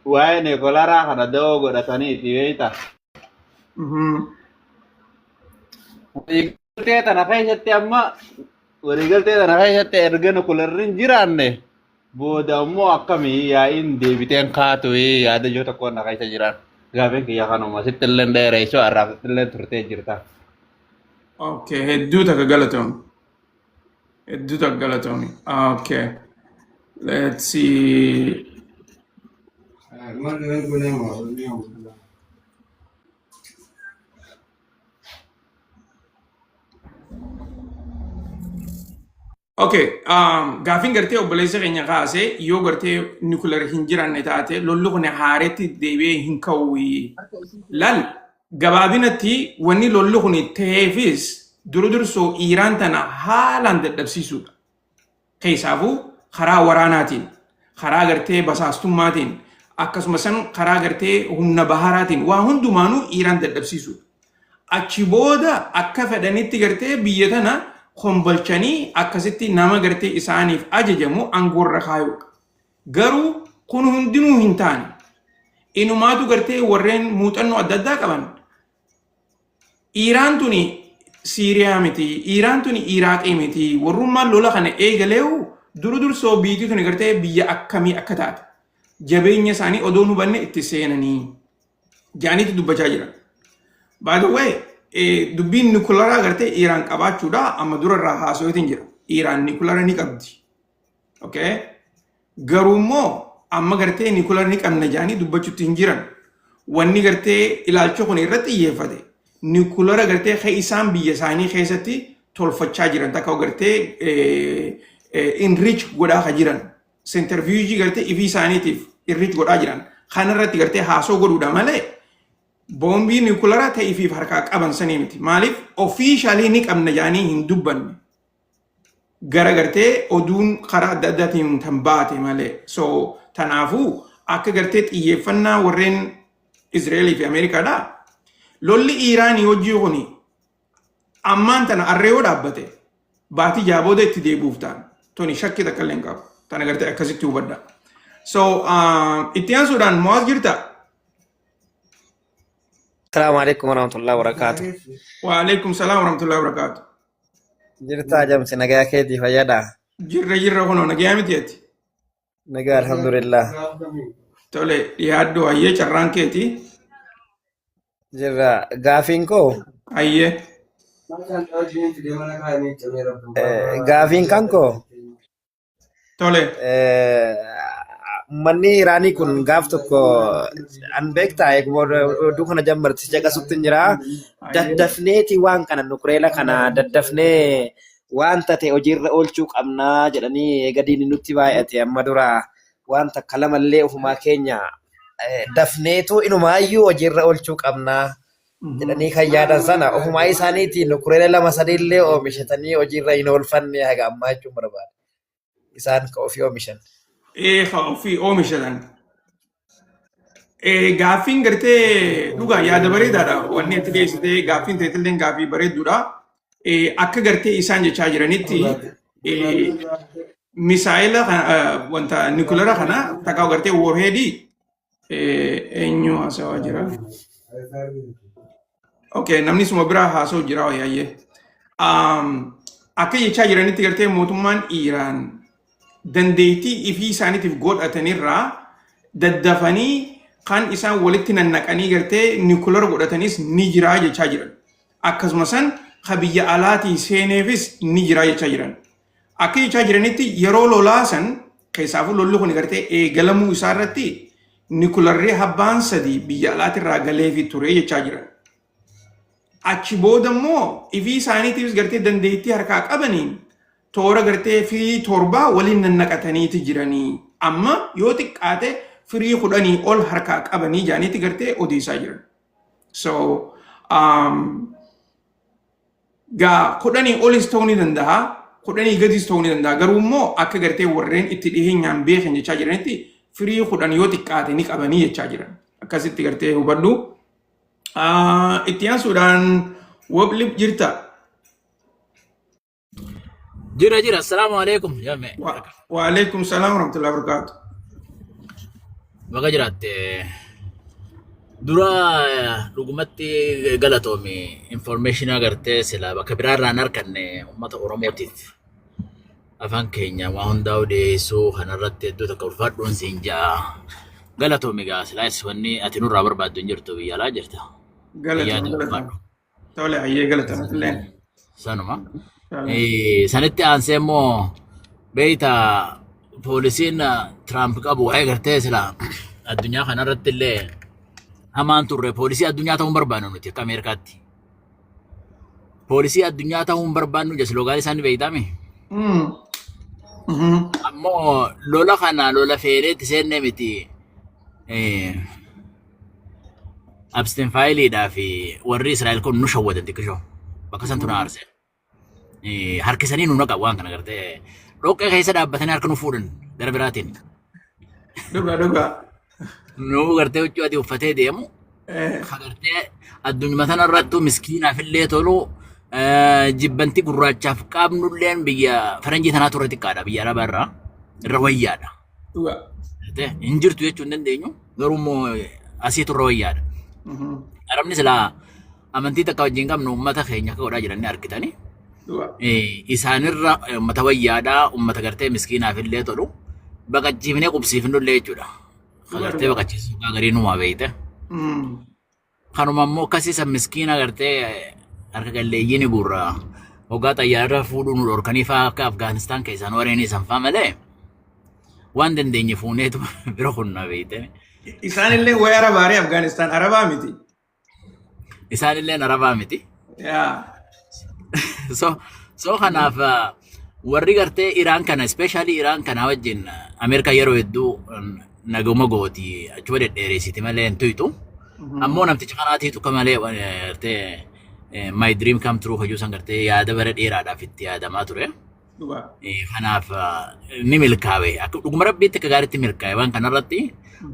waa'ee Nikolaraa kana da'oo godhataniiti beekta. Waliigaltee tana keessatti amma waliigaltee tana keessatti erga Nikolarriin jiraanne booda immoo akkamii yaa'iin deebiteen kaatu yaada ijoo tokkoon keessa jiran gaafeen kiyya kanuma sitti illee dheereessoo arraafatti illee turtee jirta. Okay, hedduu takka galatoom. Hedduu takka galatoomi. Okay. Let's see. Okay, gaaffiin gartee obboleessa keenya kaase yoo gartee nuclear hin jiranne taate lolli kun haaretti deebi'ee hin ka'u. Lal gabaabinatti wanni lolli kun ta'eefis dursoo Iiraan tana haalaan dadhabsiisuudha. Keessaafuu karaa waraanaatiin, karaa gartee basaastummaatiin, akkasumas karaa gartee humna baharaatiin waa hundumaanuu Iiraan dadhabsiisuudha. Achi booda akka fedhanitti gartee biyya tana kombolchanii akkasitti nama gartee isaaniif ajajamu aangoorra kaayuudha. Garuu kun hundinuu hin taane. Inumaatu gartee warreen muuxannoo adda addaa qaban. Iiraan tuni Siiriyaa miti, Iiraan tuni Iraaqii miti, warrummaan lola kana eegaleewu dursoo biyyi tuni gartee biyya akkamii akka taate. Jabeenya isaanii odoo hubanne itti seenanii jaaniitu dubbachaa jiran. By the way, dubbiin nukulara gartee Iiraan qabaachuudha amma durarraa haasawaatiin jira. Iiraan nukulara ni qabdi. Okay? Garuu immoo amma gartee nukulara ni qabna jaanii dubbachuutti hin jiran. Wanni gartee ilaalcha kun irratti xiyyeeffate. Nukulara gartee kan isaan biyya isaanii keessatti tolfachaa jiran takka gartee enrich godhaa ka jiran. Centrifuge gartee ifii isaaniitiif enrich godhaa jiran. Kanarratti gartee haasoo godhuudha malee boombii nukulara ta'iifiif harkaa qaban sanii miti. Maaliif officially ni qabna jaanii hin dubbanne. Gara gartee oduun karaa adda addaatiin tan baate malee. So tanaafuu akka gartee xiyyeeffannaa warreen Israa'elii fi Ameerikaadhaa lolli Iiraanii hojii kuni ammaan tana arreeyoo dhaabbate baatii jaabooda itti deebi'uuf ta'an. Toni shakkii takka illee hin qabu. Tana gartee akkasitti hubadha. So itti aansuudhaan mo'aas jirta. Assalamualaikum warahmatullahi wabarakatuh. Waalaikumsalam warahmatullahi wabarakatuh. Jirta jamsi nagaa keetii fayyada. Jirra kunoo nagaa miti ati. Nagaa alhamdulillah. Tole yaaddoo hayyee carraan keeti. Jirra gaafiin koo. Hayyee. Gaafiin kan koo. Tole. Manni Iraanii kun gaaf tokko an beektaa oduu kana jammarti caqasutti jira. Daddafneeti waan kana nukureela kana daddafnee wanta ta'e hojiirra oolchuu qabnaa jedhanii gadiin nutti baay'ate amma dura wanta kalamallee ofumaa keenya dafneetu inumaayyuu hojiirra oolchuu qabnaa jedhanii kan yaadan sana ofumaa isaaniitiin nukureela lama sadiillee oomishatanii hojiirra hin oolfanne haga ammaa jechuun barbaada. Isaan ka ofii oomishan. Ofii oomishatan. Gaaffiin gartee dhugaa yaada bareedaadha. Wanni itti dhiyeessitee gaaffiin ta'etillee gaaffii bareedduudha. Akka gartee isaan jechaa jiranitti misaayila wanta nukulara kana takkaa gartee warheedii eenyu haasawaa jira. Okay, namni suma biraa haasa'u jira wayyaayee. Akka jechaa jiranitti gartee mootummaan Iiraan dandeettii ifii isaaniitiif godhatanirraa daddafanii kan isaan walitti nannaqanii gartee nukulara godhatanis ni jiraa jechaa jiran. Akkasumas ka biyya alaatii seeneefis ni jiraa jechaa jiran. Akka jechaa jiranitti yeroo lolaasan keessaafuu lolli kun gartee eegalamuu isaarratti nukularree habbaan sadii biyya alaatirraa galeefi ture jechaa jiran. Achi booda immoo ifii isaaniitiifis gartee dandeettii harkaa qabaniin toora gartee firii torbaa waliin nannaqataniiti jiranii. Amma yoo xiqqaate firii 10 ol harkaa qabanii jaaniiti gartee odeessaa jiran. So gaa 10 olis ta'uu ni danda'a, 10 gadis ta'uu ni danda'a. Garuu immoo akka gartee warreen itti dhiheenyaan beekan jechaa jiranitti firii 10 yoo xiqqaate ni qabanii jechaa jiran. Akkasitti gartee hubadhu. Itti aansuudhaan wablib jirta. Jira, assalamu alaikum. Yamme. Waalaikum salam warahmatullahi wabarakatuh. Baga jiraatte dura dhugumatti galatoomi information agartee sila bakka biraarraan arganne uummata Oromootiif afaan keenya waa hundaa odeessuu kanarratti hedduu takka ulfaadhuun siin jaa galatoomi gaa silaas wanni ati nurraa barbaaddu hin jirtu biyya alaa jirta. Galatoomi. Tole hayyee galatoomi. sanuma. Sanitti aansee immoo beeyta poolisiin Tiraamp qabu waa'ee gartee sila addunyaa kanarratti illee hamaan turre poolisii addunyaa ta'uu hin barbaannu nuti akka Ameerikaatti. Poolisii addunyaa ta'uu hin barbaannu jedhe sloogaan isaanii beeytame. Ammoo lola kana lola feereetti seennee miti abstin faayiliidhaa fi warri Israa'el kun nu shawwatan xiqqishoo bakka santu na aarse. Harkisanii nu naqa waan kana gartee dhoqqee keessa dhaabbatanii harka nu fuudhan gara biraatiin. Dhugaa. Nu gartee huccuu ati uffatee deemu. Gartee addunyaa tanarrattuu miskiinaaf illee tolu jibbanti gurraachaaf qaabnulleen biyya faranjii tanaa turre xiqqaadha biyya arabaa irra wayyaadha. Hin jirtu jechuu hin dandeenyu garuu immoo asii turre wayyaadha. Arabni silaa amantii takka wajjin qabnu uummata keenya akka godhaa jiranii argitanii. Isaanirra uummata wayyaadhaa uummata gartee miskiinaaf illee tolu baqachiifnee qubsiifnullee jechuudha. Gartee baqachiisuu gaarii numaa beeyte. Kanuma immoo akkasiisa miskiina gartee harka qalleeyyiin gurra hoggaa xayyaarra fuudhuu nu dhorkanii fa'aa akka Afgaanistaan keessaan warreen sanfaa malee waan dandeenye fuuneetu bira kunna beeyte. Isaanillee wayi arabaaree Afgaanistaan arabaa miti. Isaanillee arabaa miti. So kanaaf warri gartee Iraan kana especially Iraan kana wajjin Ameerikaa yeroo hedduu naguma gooti achuma dhedheereessiti malee hin tuytu. Ammoo namticha kanaatiitu akka malee gartee my dream come true hojii san gartee yaada bara dheeraadhaaf itti yaadamaa ture. Kanaaf ni milkaa'e akka dhuguma rabbiitti akka gaariitti milkaa'e waan kanarratti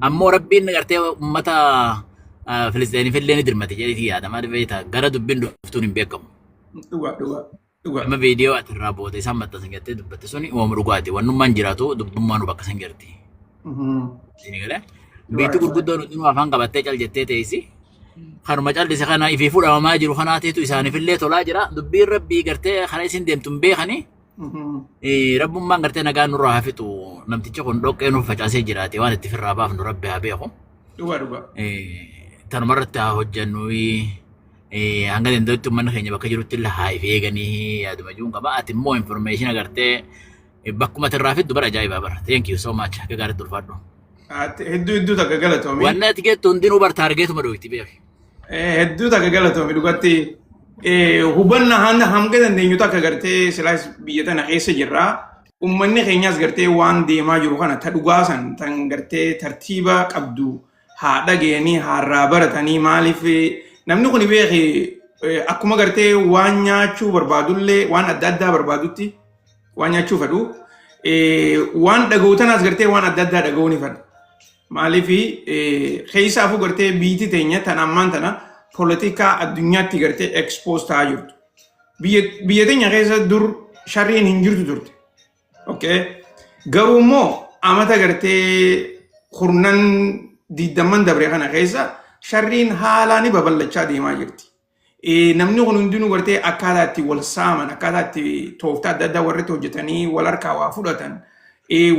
ammoo rabbiin gartee uummata Filistiiniif illee ni dirmate jedhee yaadamaa dhufeeta gara dubbiin dhuftuun hin beekamu. Amma viidiyoo ati irraa booda isaan maxxansan gartee dubbatte suni uumama dhugaati wannummaan jiraatu dubbummaan bakka san jirti. Biitti gurguddoon hundinuu afaan qabattee cal jettee teessi. Kanuma callise kana ifii fudhamamaa jiru kanaateetu isaaniif illee tolaa jira. Dubbiin rabbii gartee kana isin deemtu hin beekani. Rabbummaan gartee nagaan nurraa hafitu namticha kun dhoqqee nuuf facaasee jiraate waan itti firraa baafnu rabbi haa beeku. Tanumarratti haa hojjennu hanga danda'utti uummanni keenya bakka jirutti illee haa if eeganii yaaduma jiruun qaba. Ati immoo information agartee bakkuma irraa fiddu bara ajaa'ibaa bara. Thank you so much. Akka gaariitti ulfaadhu. Hedduu takka galatoomi. Wanni ati gettu hundinuu bar taargeetuma dhoofti beeki. Hedduu takka galatoomi dhugatti hubannaa hanga dandeenyu takka gartee silaas biyya tana keessa jirra. Uummanni keenyas gartee waan deemaa jiru kana ta dhugaasan tan gartee tartiiba qabdu haa dhageenii haa baratanii maaliif namni kun beeki akkuma gartee waan nyaachuu barbaadullee waan adda addaa barbaadutti waan nyaachuu fedhu waan dhaga'u tanas gartee waan adda addaa dhaga'uu ni fedha. Maalifi keessaafuu gartee biyyi teenya tan ammaan tana poolitikaa addunyaatti gartee expose ta'aa jirtu. Biyya teenya keessa dur sharriin hin jirtu turte. Garuu immoo amata gartee kurnan diidamman dabre kana keessa sharriin haalaan babal'achaa deemaa jirti. Namni kun hundinuu gartee akkaataa itti wal saaman akkaataa itti tooftaa adda addaa warri hojjetanii wal harkaa waa fudhatan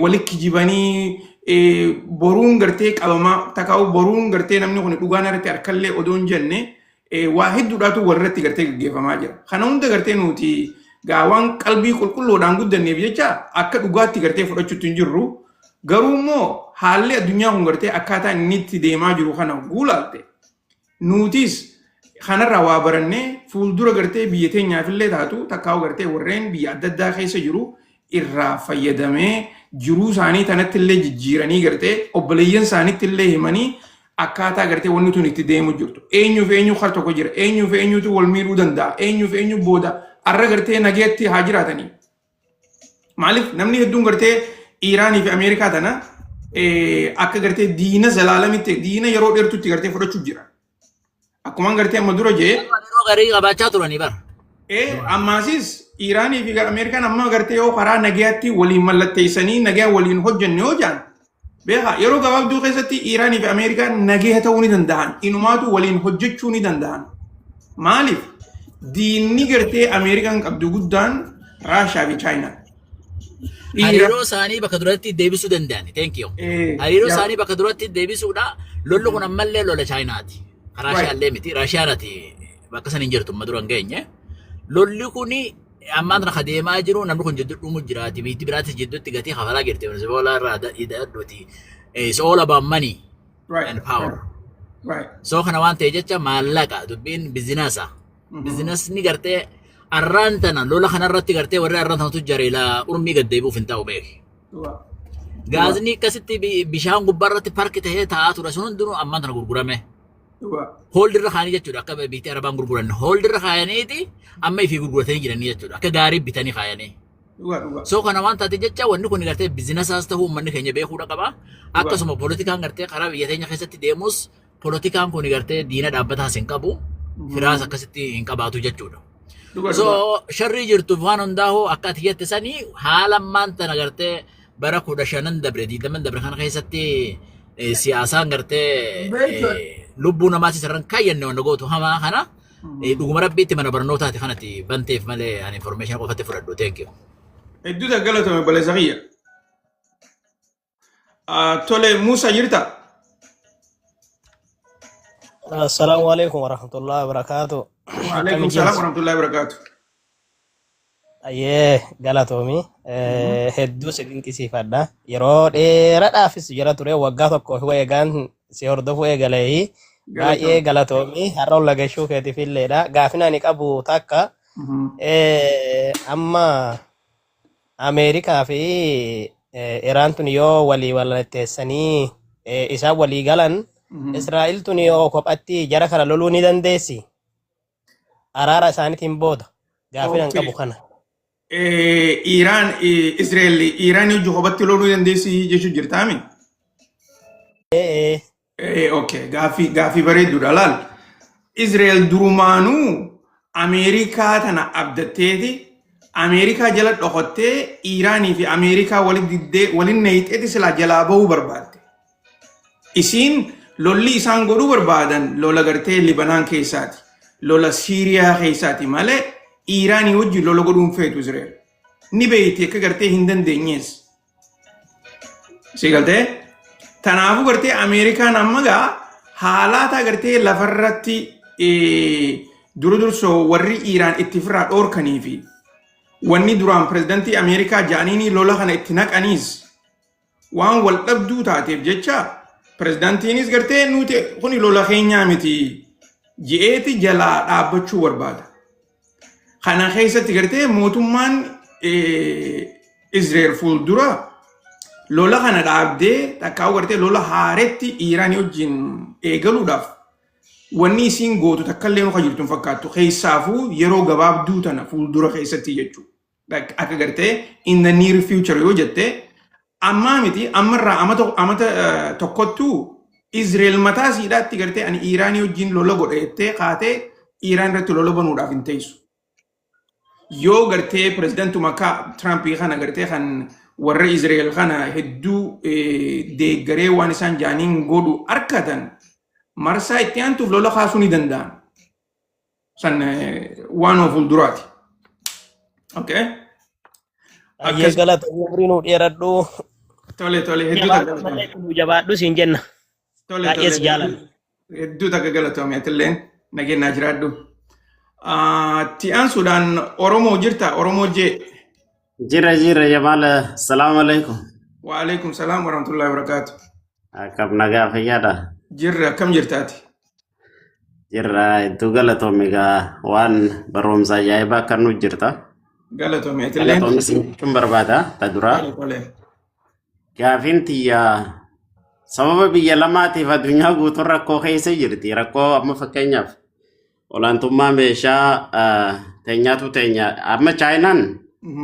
walitti kijibanii boruun gartee qabamaa takkaa'u boruun gartee namni kun dhugaan irratti harkallee odoo hin jenne waa hedduudhaatu walirratti gartee gaggeeffamaa jira. Kana hunda gartee nuti gaawwan qalbii qulqulluudhaan guddanneef jecha akka dhugaatti gartee fudhachuutti hin jirru. Garuu immoo haalli addunyaa kun gartee akkaataa inni itti deemaa jiru kana guulaalte. Nutis kanarraa waa barannee fuuldura gartee biyya teenyaafillee taatu takkaa'u gartee warreen biyya adda addaa keessa jiru irraa fayyadamee jiruu isaanii tanatti illee jijjiiranii gartee obboleeyyan isaaniitti illee himanii akkaataa gartee wanni tun itti deemu jirtu. Eenyuuf eenyu kar tokko jira. Eenyuuf eenyutu wal miidhuu danda'a. Eenyuuf eenyu booda arra gartee nageetti haa jiraatanii. Maaliif namni hedduun gartee Iraanii fi Ameerikaa tana akka gartee diina zalaalamitti diina yeroo dheertutti gartee fudhachuu jira. Akkuma gartee amma dura jee. Yeroo garii qabaachaa turanii bara. Ammaasis Iraanii fi Ameerikaan amma gartee yoo karaa nagayaatti waliin mallatteessanii nagaa waliin hojjenne yoo jaan. Beekaa yeroo gabaabduu keessatti Iraanii fi Ameerikaan nagaya ta'uu ni danda'an. Inumaatu waliin hojjechuu ni danda'an. Maaliif? Diinni gartee Ameerikaan qabdu guddaan Raashaa fi Chaayinaa. Hariiroo isaanii bakka duratti deebisuu danda'an. Thank you. Hariiroo isaanii bakka duratti deebisuudha. Lolli kun ammallee lola Chaayinaati. Raashiyaallee miti. Raashiyaadhaati bakka san hin jirtu amma dura hin geenye. lolli kuni ammaan tana kadeemaa jiru namni kun jidduu dhumu jiraati biitti biraatti jidduutti gatii kafalaa jirti Venezuela irraa hidhadhuuti. It's all about money and power. Right. So kana waan ta'e jecha maallaqa dubbiin biizinasa. Biizinasni gartee arraan tana lola kanarratti gartee warri arraan tanatu jareela urmii gad deebi'uuf hin ta'u beeki. Gaazni akkasitti bishaan gubbaarratti parki tahee taa'aa ture sun hundinuu ammaan tana gurgurame. Hooldirra kaanii jechuudha akka biitti arabaan gurguran hooldirra kaayaniiti amma ifii gurguratanii jiranii jechuudha akka gaarii bitanii kaayanii. So kana waan taate jecha wanni kun gartee biizinasaas ta'uu uummanni keenya beekuudha qaba. Akkasuma poolitikaan gartee karaa biyya teenya keessatti deemus poolitikaan kun gartee diina dhaabbataas hin qabu firaas akkasitti hin qabaatu jechuudha. So sharrii jirtuuf waan hundaa'u akka ati jette sanii haala ammaan tana gartee bara 15 dabre 20 dabre kana keessatti siyaasaan gartee lubbuu namaas irraan kaayyanne waan gootu hamaa kana dhuguma rabbiitti mana barnootaati kanatti banteef malee ani information qofatti fudhadhu thank you. Hedduu galatoomi baleessa kiyya. Tole Muusaa jirta? Assalamualaikum warahmatullahi wabarakatuh. Waalaikum salaam warahmatullahi wabarakatuh. Ayyee galatoomi hedduu si dinqisiifadha. Yeroo dheeraadhaafis jira ture waggaa tokkoof eegaan si hordofuu eegalee baay'ee galatoomi har'a ol lagachuu keetiif illeedha. Gaafina ani qabu takka amma Ameerikaa fi Iraan tun yoo walii wallatteessanii isaan walii galan Israa'el tun yoo kophatti jara kana loluu ni dandeessi. Araara isaaniitiin booda gaafina hin qabu kana. Iraan Israa'el Iraan hojii kophatti loluu dandeessi jechuun jirtaami? Okay, gaafii bareedduudha laal. Israa'el durumaanuu Ameerikaa tana abdatteeti Ameerikaa jala dhokottee Iraanii fi Ameerikaa waliin neeyxeeti silaa jalaa bahuu barbaadde. Isiin lolli isaan godhuu barbaadan lola gartee Libanaan keessaati. Lola Siiriyaa keessaati malee Iraanii wajjin lola godhuun feetu Israa'el. Ni beeyti akka gartee hin dandeenyees. Si galtee? Tanaafuu gartee Ameerikaan amma gaa haalaata gartee lafarratti dursoo warri Iraan itti firraa dhoorkanii fi wanni duraan pirezidantii Ameerikaa jaaniini lola kana itti naqaniis waan wal dhabduu taateef jecha pirezidantiinis gartee nuti kuni lola keenyaa miti je'eeti jalaa dhaabbachuu barbaada. Kana keessatti gartee mootummaan Israa'el fuuldura lola kana dhaabdee takkaa'u gartee lola haaretti Iraanii wajjin eegaluudhaaf wanni isiin gootu takkallee nuka jirtu hin fakkaattu keessaafuu yeroo gabaabduu tana fuuldura keessatti jechuudha. Akka gartee in the near future yoo jette ammaa miti ammarraa amata tokkottu Israa'el mataa siidhaatti gartee ani Iraanii wajjin lola godheettee kaatee Iraan irratti lola banuudhaaf hin teessu. Yoo gartee pireezidantuma akka Tirampii kana gartee kan warra Israa'el kana hedduu deeggaree waan isaan jaaniin godhu arkatan marsaa itti aantuuf lola kaasuu ni danda'an. San waan fuulduraati. Okay. Ayyee galatoomi umrii nuu dheeradhu. Tole hedduu galatoomi. Jabaadhu siin jenna. Baay'ees jaaladha. Hedduu takka galatoomi atilleen nageenyaa jiraadhu. Ti'aansuudhaan Oromoo jirta Oromoo jee. Jira Jamal, assalamualaikum. Waalaikum salaam warahmatullahi wabarakatuh. Akkam nagaa fayyaadha. Jirra akkam jirtaati? Jirra iddoo galatoomi egaa waan barumsa ajaa'ibaa akka nu jirta. Galatoomi atilleen. Galatoomi siin barbaada ta dura. Gaafiin tiyya sababa biyya lamaatiif addunyaa guutuun rakkoo keessa jirti. Rakkoo amma fakkeenyaaf olaantummaa meeshaa teenyaatu teenya amma chaayinaan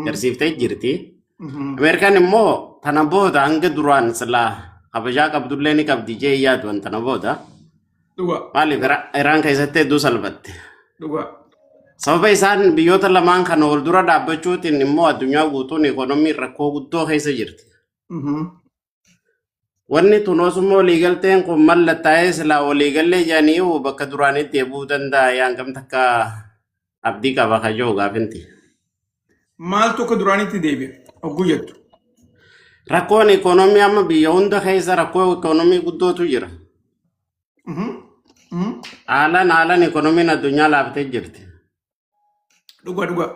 garsiiftee jirti. Ameerikaan immoo tana booda hanga duraan silaa kabajaa qabdullee ni qabdi jee yaadu tana booda. Maaliif Iraan keessatti hedduu salphatte. Sababa isaan biyyoota lamaan kana wal dura dhaabbachuutiin immoo addunyaa guutuun ikoonomii rakkoo guddoo keessa jirti. Wanni tunoos immoo waliigalteen kun mallattaa'ee silaa waliigallee jaanii bakka duraanitti eebuu danda'a yaan gamta akka abdii qaba kajoo gaafinti. Maaltu akka duraanitti deebi'e ogguu jettu? Rakkoon ikoonomii amma biyya hunda keessa rakkoo ikoonomii guddootu jira. Haalaan ikoonomiin addunyaa laaftee jirti. dhuga.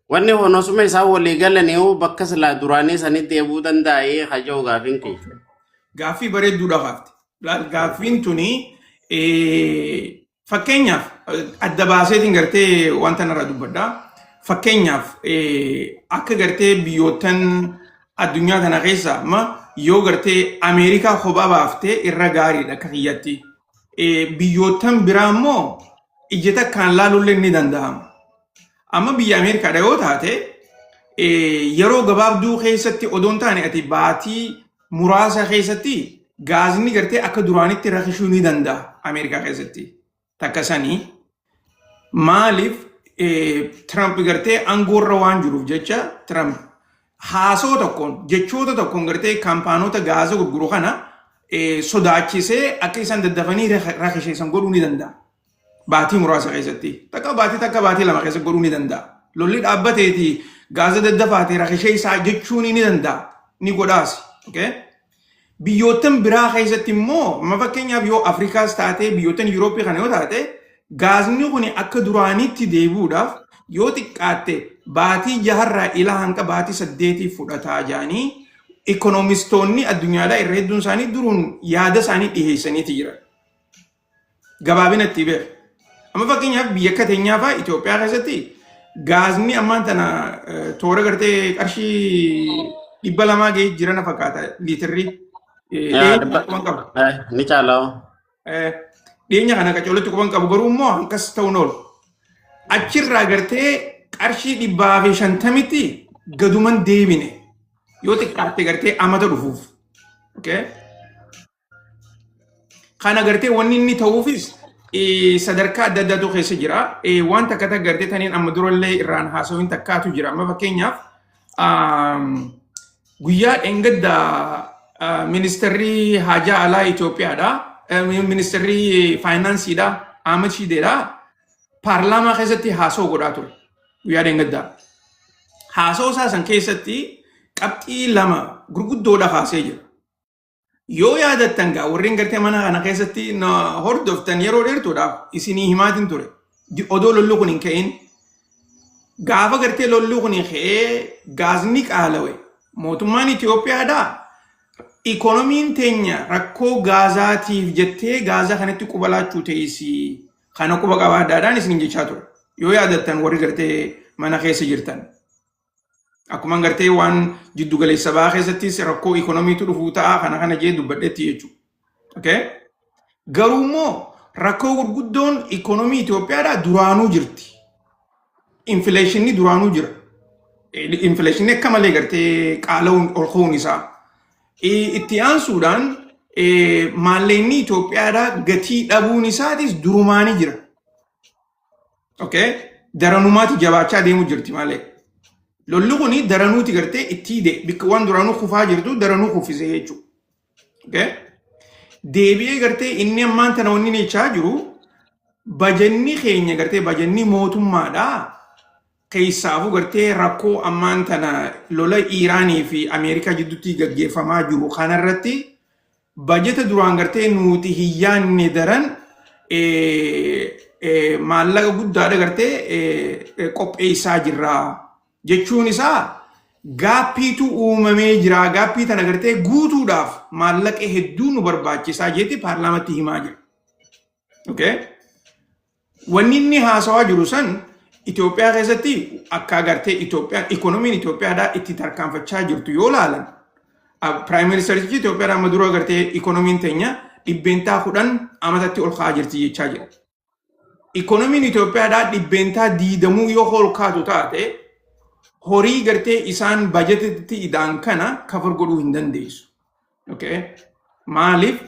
Wanni honosuma isaa walii galanii bakka silaa duraanii sanitti eebuu danda'ee haja'u gaafin kee. Gaaffii bareedduudha gaafte. Gaaffiin tuni fakkeenyaaf adda baaseetiin gartee wanta narra dubbadha. Fakkeenyaaf akka gartee biyyootan addunyaa kana keessa amma yoo gartee Ameerikaa kophaa baaftee irra gaariidha akka kiyyatti. Biyyootan biraa immoo ija takkaan laaluullee ni danda'ama. Amma biyya Ameerikaadha yoo taate yeroo gabaabduu keessatti odoon taane ati baatii muraasa keessatti gaazni gartee akka duraanitti rakkisuu ni danda'a Ameerikaa keessatti. Takka sanii maaliif Trump gartee aangoorra waan jiruuf jecha Trump haasoo tokkoon jechoota tokkoon gartee kaampaanota gaaza gurguru kana sodaachisee akka isaan daddafanii rakkisheessan godhuu ni danda'a. Baatii muraasa keessatti takka baatii lama keessa godhuu ni danda'a. Lolli dhaabbateeti gaaza daddafaatee rakkishee isaa jechuun ni danda'a. Ni godhaasi. Biyyootan biraa keessatti immoo amma fakkeenyaaf yoo Afrikaas taate biyyootan Yurooppii kana yoo taate gaazni kun akka duraanitti deebi'uudhaaf yoo xiqqaatte baatii 6 ilaa hanga baatii 8 fudhataa jaanii ikoonomistoonni addunyaadhaa irra hedduun isaanii duruun yaada isaanii dhiheessaniiti jiran. Gabaabinatti beeku. Amma fakkeenyaaf biyya akka teenyaa fa'aa Itoophiyaa keessatti gaazni ammaan tana toora gartee qarshii 200 ga'ee jirana fakkaata liitirri. Ni caalaa. Dhiyeenya kana qacoolatti quban qabu garuu immoo hankas ta'uun oolu. Achirraa gartee qarshii 150tti gaduman deebine yoo xiqqaatte gartee amata dhufuuf. Kana gartee wanni inni ta'uufis sadarkaa adda addaatu keessa jira. Waan takka takka gartee taniin amma durallee irraan haasawin takkaatu jira. Amma fakkeenyaaf guyyaa dheengadda ministeerri haajaa alaa Itoophiyaadha. Ministeerri faayinaansiidha. Ahmed Shideedha. Paarlaamaa keessatti haasoo godhaa ture. Guyyaa dheengaddaa. Haasoo isaa san keessatti qabxii 2 gurguddoodha haasee jira. Yoo yaadattan gaa warreen gartee mana kana keessatti hordoftan yeroo dheertuudhaaf isinii himaatiin ture. Odoo lolli kun hin ka'in gaafa gartee lolli kun ka'ee gaazni qaalawe mootummaan Itoophiyaadhaa ikoonomiin teenya rakkoo gaazaatiif jettee gaazaa kanatti quba laachuu teessi kana quba qabaadhaadhaan isin jechaa ture. Yoo yaadattan warri gartee mana keessa jirtan. Akkuma gartee waan jiddu galeessa ba'aa keessattis rakkoo ikoonomiitu dhufuu ta'a kana jee dubbadheetti jechuudha. Garuu immoo rakkoo gurguddoon ikoonomii Itoophiyaadhaa duraanuu jirti. Infileeshinii duraanuu jira. Infileeshinii akka malee gartee qaala'uun ol ka'uun isaa. Itti aansuudhaan maallaqni Itoophiyaadhaa gatii dhabuun isaatis durumaanii jira. Daranumaati jabaachaa deemuu jirti malee. Lolli kun daranuuti gartee itti bikka waan duraanuu kufaa jirtu daranuu kuffisee jechuudha. Deebi'ee gartee inni ammaan tana wanni jechaa jiru bajanni keenya gartee bajanni mootummaadhaa keessaafuu gartee rakkoo ammaan tana lola Iiraanii fi Ameerikaa jidduutti gaggeeffamaa jiru kanarratti bajeta duraan gartee nuti hiyyaanne daran maallaqa guddaadha gartee qopheessaa jirra. Jechuun isaa gaappiitu uumamee jira. Gaappii tana gartee guutuudhaaf maallaqa hedduu nu barbaachisaa jetti paarlaamatti himaa jira. Wanni inni haasawaa jiru san Itoophiyaa keessatti akka gartee Itoophiyaan ikoonomiin Itoophiyaadhaa itti tarkaanfachaa jirtu yoo laalan Prime Ministerichi Itoophiyaadhaa amma dura gartee ikoonomiin teenya 10% amatatti ol ka'aa jirti jechaa jira. Ikoonomiin Itoophiyaadhaa 20% yoo ol kaatu taate horii gartee isaan bajetetti idaan kana kafar godhuu hin dandeessu. Maaliif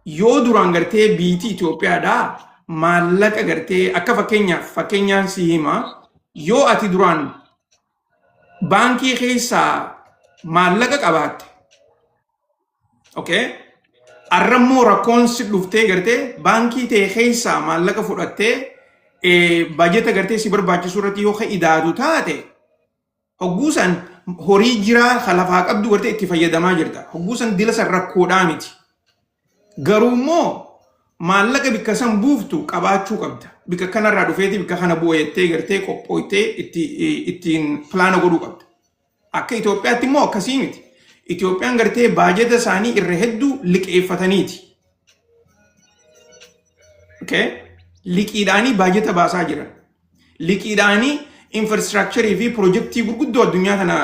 yoo duraan gartee biitii Itoophiyaadhaa maallaqa gartee akka fakkeenyaan si hima yoo ati duraan baankii keessaa maallaqa qabaatte arrammoo rakkoon si dhuftee gartee baankii ta'e keessaa maallaqa fudhattee bajeta gartee si barbaachisu irratti yoo idaatu taate hogguusan horii jiraa lafaa qabdu gartee itti fayyadamaa jirta. Hogguusan dila san rakkoodhaa miti. Garuu immoo maallaqa bikka san buuftu qabaachuu qabda. bika kanarraa dhufeeti bika kana bu'eettee gartee qophooytee ittiin pilaana godhuu qabda. Akka Itoophiyaatti immoo akkasii miti. Itoophiyaan gartee baajeta isaanii irra hedduu liqeeffataniiti. Liqiidhaanii baajeta baasaa jiran. Liqiidhaanii infrastructurii fi piroojeektii gurguddoo addunyaa kana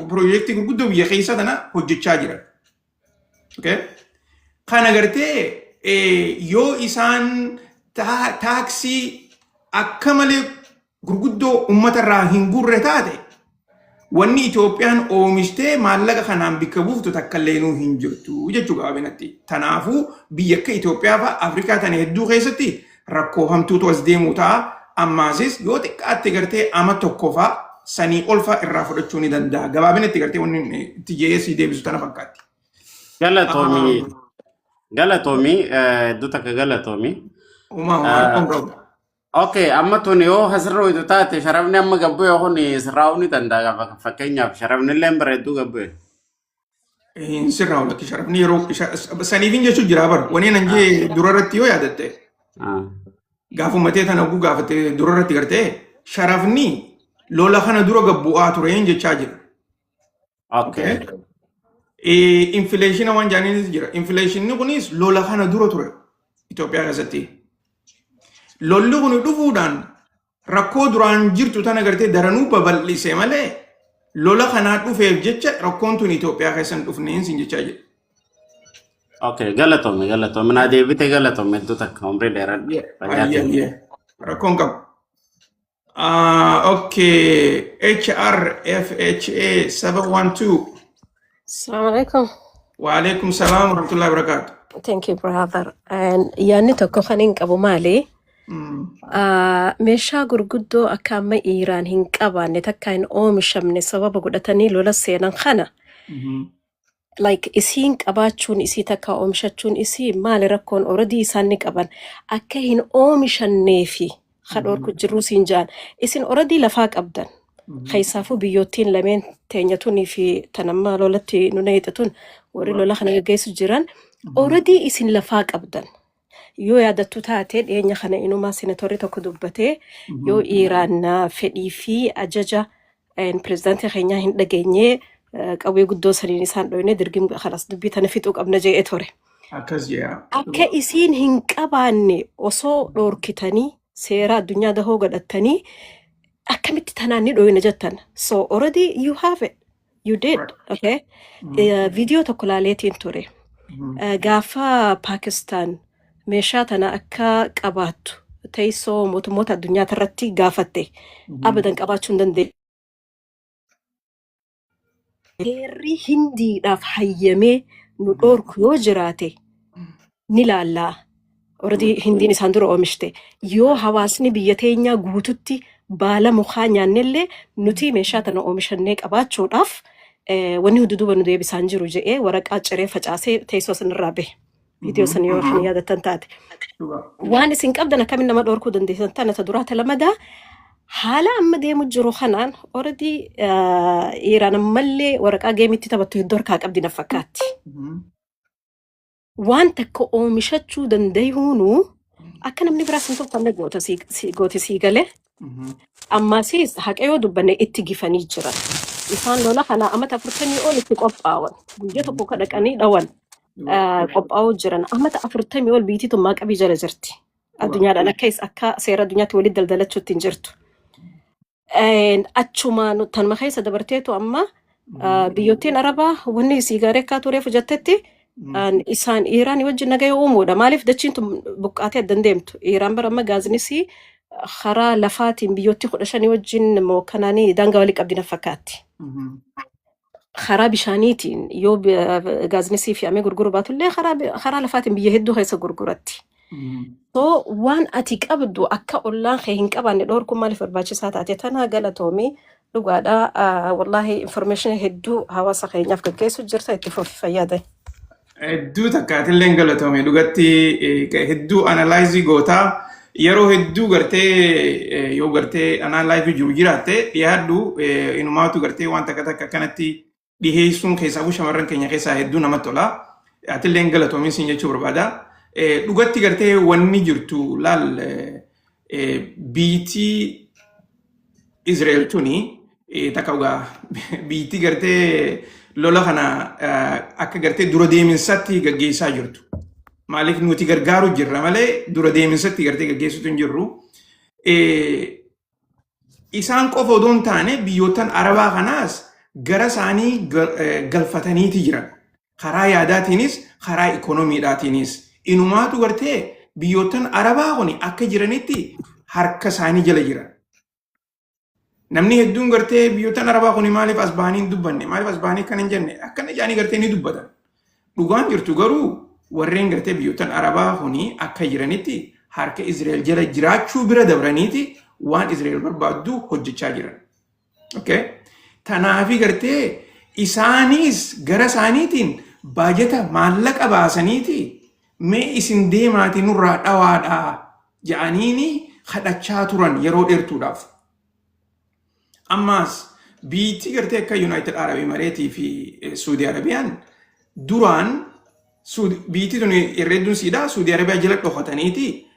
piroojeektii gurguddoo biyya keessa tana hojjechaa jiran. Kana gartee yoo isaan taaksii akka malee gurguddoo uummatarraa hin gurre taate wanni Itoophiyaan oomishtee maallaqa kanaan bikka buuftu takka illee hin jirtu jechuu gabaabinatti. Kanaafuu biyya akka Itoophiyaa fa'aa Afrikaa tana hedduu keessatti rakkoo hamtuutu as deemuu ta'a. Ammaasis yoo xiqqaatte gartee ama tokko fa'aa sanii ol fa'aa irraa fudhachuu ni danda'a. Gabaabinatti gartee wanni itti jeesii deebisu tana fakkaatti. Galatoomii iddoo takka galatoomii. Uumamaa. Okay, amma tun yoo asirra ho'itu taate sharafni amma gabbee yoo kun sirraa'uu ni danda'a fakkeenyaaf sharafni illee bareedduu gabbee. Sirraa'u lakki sharafni yeroo saniifin jechuun jira bara waneen anjee dura irratti yoo yaadatte gaafummatee tana oguu gaafatte dura irratti gartee sharafni lola kana dura gabbu'aa tureen jechaa jira. Okay. Infleeshina waan jaaniinis jira. Infleeshinni kunis lola kana dura ture Itoophiyaa keessatti. Lolli kun dhufuudhaan rakkoo duraan jirtu tana gartee daranuu babal'isee malee lola kanaa dhufeef jecha rakkoon tun Itoophiyaa keessa hin dhufneen sin jechaa jira. Okay, galatoomii naa deebitee galatoomii iddoo takka umrii dheeradha. Rakkoon qabu. Okay, HRFHA 712. Assalamu alaikum. Wa alaikum salam wa rahmatullahi wa barakatuh. Thank you, brother. And yaanni tokko kan hin qabu maali? Meeshaa gurguddoo akka amma Iiraan hin qabaanne takka hin oomishamne sababa godhatanii lola seenan kana. Like isiin qabaachuun isii takka oomishachuun isii maali rakkoon already isaan ni qaban akka hin oomishanneefi hadhoorku jiruu siin jaan isin already lafaa qabdan. Keessaafu biyyoottiin lameen teenyatunii fi tanammaa lolatti nuna hiixatun warri lola kana gaggeessu jiran already isin lafaa qabdan. Yoo yaadattu taate dhiyeenya kana inumaa senatorri tokko dubbatee yoo Iiraan fedhii fi ajaja pirezidaantii keenyaa hin dhageenye qawwee guddoo saniin isaan dhoyne dirgim kanas dubbii tana fixuu qabna jedhee ture. Akka isiin hin qabaanne osoo dhoorkitanii seera addunyaa dahoo godhattanii akkamitti tanaan ni dhoyne jettan. So already you have it. You did. Okay. Video tokko laaleetiin ture. Gaafa Pakistan meeshaa tana akka qabaattu teessoo mootummoota addunyaa irratti gaafatte abadan qabaachuu hin dandeenye. Heerri hindiidhaaf hayyamee nu dhoorku yoo jiraate ni laallaa. Already hindiin isaan dura oomishte. Yoo hawaasni biyya teenyaa guututti baala mukaa nyaannellee nuti meeshaa tana oomishannee qabaachuudhaaf wanni hududuuba nu deebisaan jiru jedhee waraqaa ciree facaasee teessoo sanirraa bahe. Video san yoo kan yaadatan taate. Waan isin qabdan akkamiin nama dhoorkuu dandeessan tana ta duraa ta lamadaa haala amma deemu jiru kanaan already Iiraan ammallee waraqaa geemitti taphattu hedduu harkaa qabdi na fakkaatti. Waan takka oomishachuu dandayuunu akka namni biraas hin tolfamne goote sii galee. Ammaasiis haqa yoo dubbanne itti gifanii jiran. Isaan lola kana amata 40 ol itti qophaa'an. Guyyaa tokko kadhaqanii dhawan. Qophaa'uu jiran amata 40 ol biitiitu maaqabii jala jirti. Addunyaadhaan akka seera addunyaatti walitti daldalachuutti hin jirtu. Achumaan tanuma keessa dabarteetu amma biyyoottiin Arabaa wanni sii gaarii akka tureef jettetti isaan Iiraan wajjin nagaya uumuudha. Maaliif dachiin tun buqqaatee addan deemtu? Iiraan bara amma gaaznis karaa lafaatiin biyyoottii 15 wajjin moo kanaanii daangaa walii qabdi na fakkaatti. Karaa bishaaniitiin yoo gaaznisii fe'amee gurguru baatullee karaa lafaatiin biyya hedduu keessa gurguratti. So waan ati qabdu akka ollaan kee hin qabaanne dhoorkuun maaliif barbaachisaa taate tana galatoomii dhugaadhaa wallahi information hedduu hawaasa keenyaaf gaggeessu jirta itti fayyada. Hedduu takkaatillee galatoomii dhugatti hedduu analyzii gootaa yeroo hedduu gartee yoo gartee analyzii jiru jiraatte yaaddu inumaatu gartee waan takka kanatti dhiheessuun keessaa shamarran keenya keessaa hedduu namatti tola. Atillee galatoomii siin jechuu barbaada. Dhugatti gartee wanni jirtu laal biitii Israa'el tuni takka ugaa biitii gartee lola kana akka gartee dura deeminsatti gaggeessaa jirtu. Maaliif nuti gargaaru jirra malee dura deeminsatti gartee gaggeessutu hin jirru. Isaan qofa odoo hin taane biyyoottan Arabaa kanaas gara isaanii galfataniiti jiran. Karaa yaadaatiinis karaa ikoonomiidhaatiinis. Inumaatu gartee biyyoottan Arabaa kun akka jiranitti harka isaanii jala jiran. Namni hedduun gartee biyyoottan Arabaa kun maaliif as bahanii hin dubbanne maaliif as bahanii kan hin jenne akkana jedhanii gartee ni dubbatan. Dhugaan jirtu garuu warreen gartee biyyoottan Arabaa kun akka jiranitti harka Israa'el jala jiraachuu bira dabraniiti waan Israa'el barbaaddu hojjechaa jiran. Tanaafi gartee isaanis gara isaaniitiin baajata maallaqa baasaniiti mee isin deemaati nurraa dhawaadhaa jedhaniini kadhachaa turan yeroo dheertuudhaaf. Ammaas biitii gartee akka United Arab Emirates fi Saudi Arabiyaan duraan biitii tun herreedduun siidaa Saudi Arabiyaa jala dhokataniiti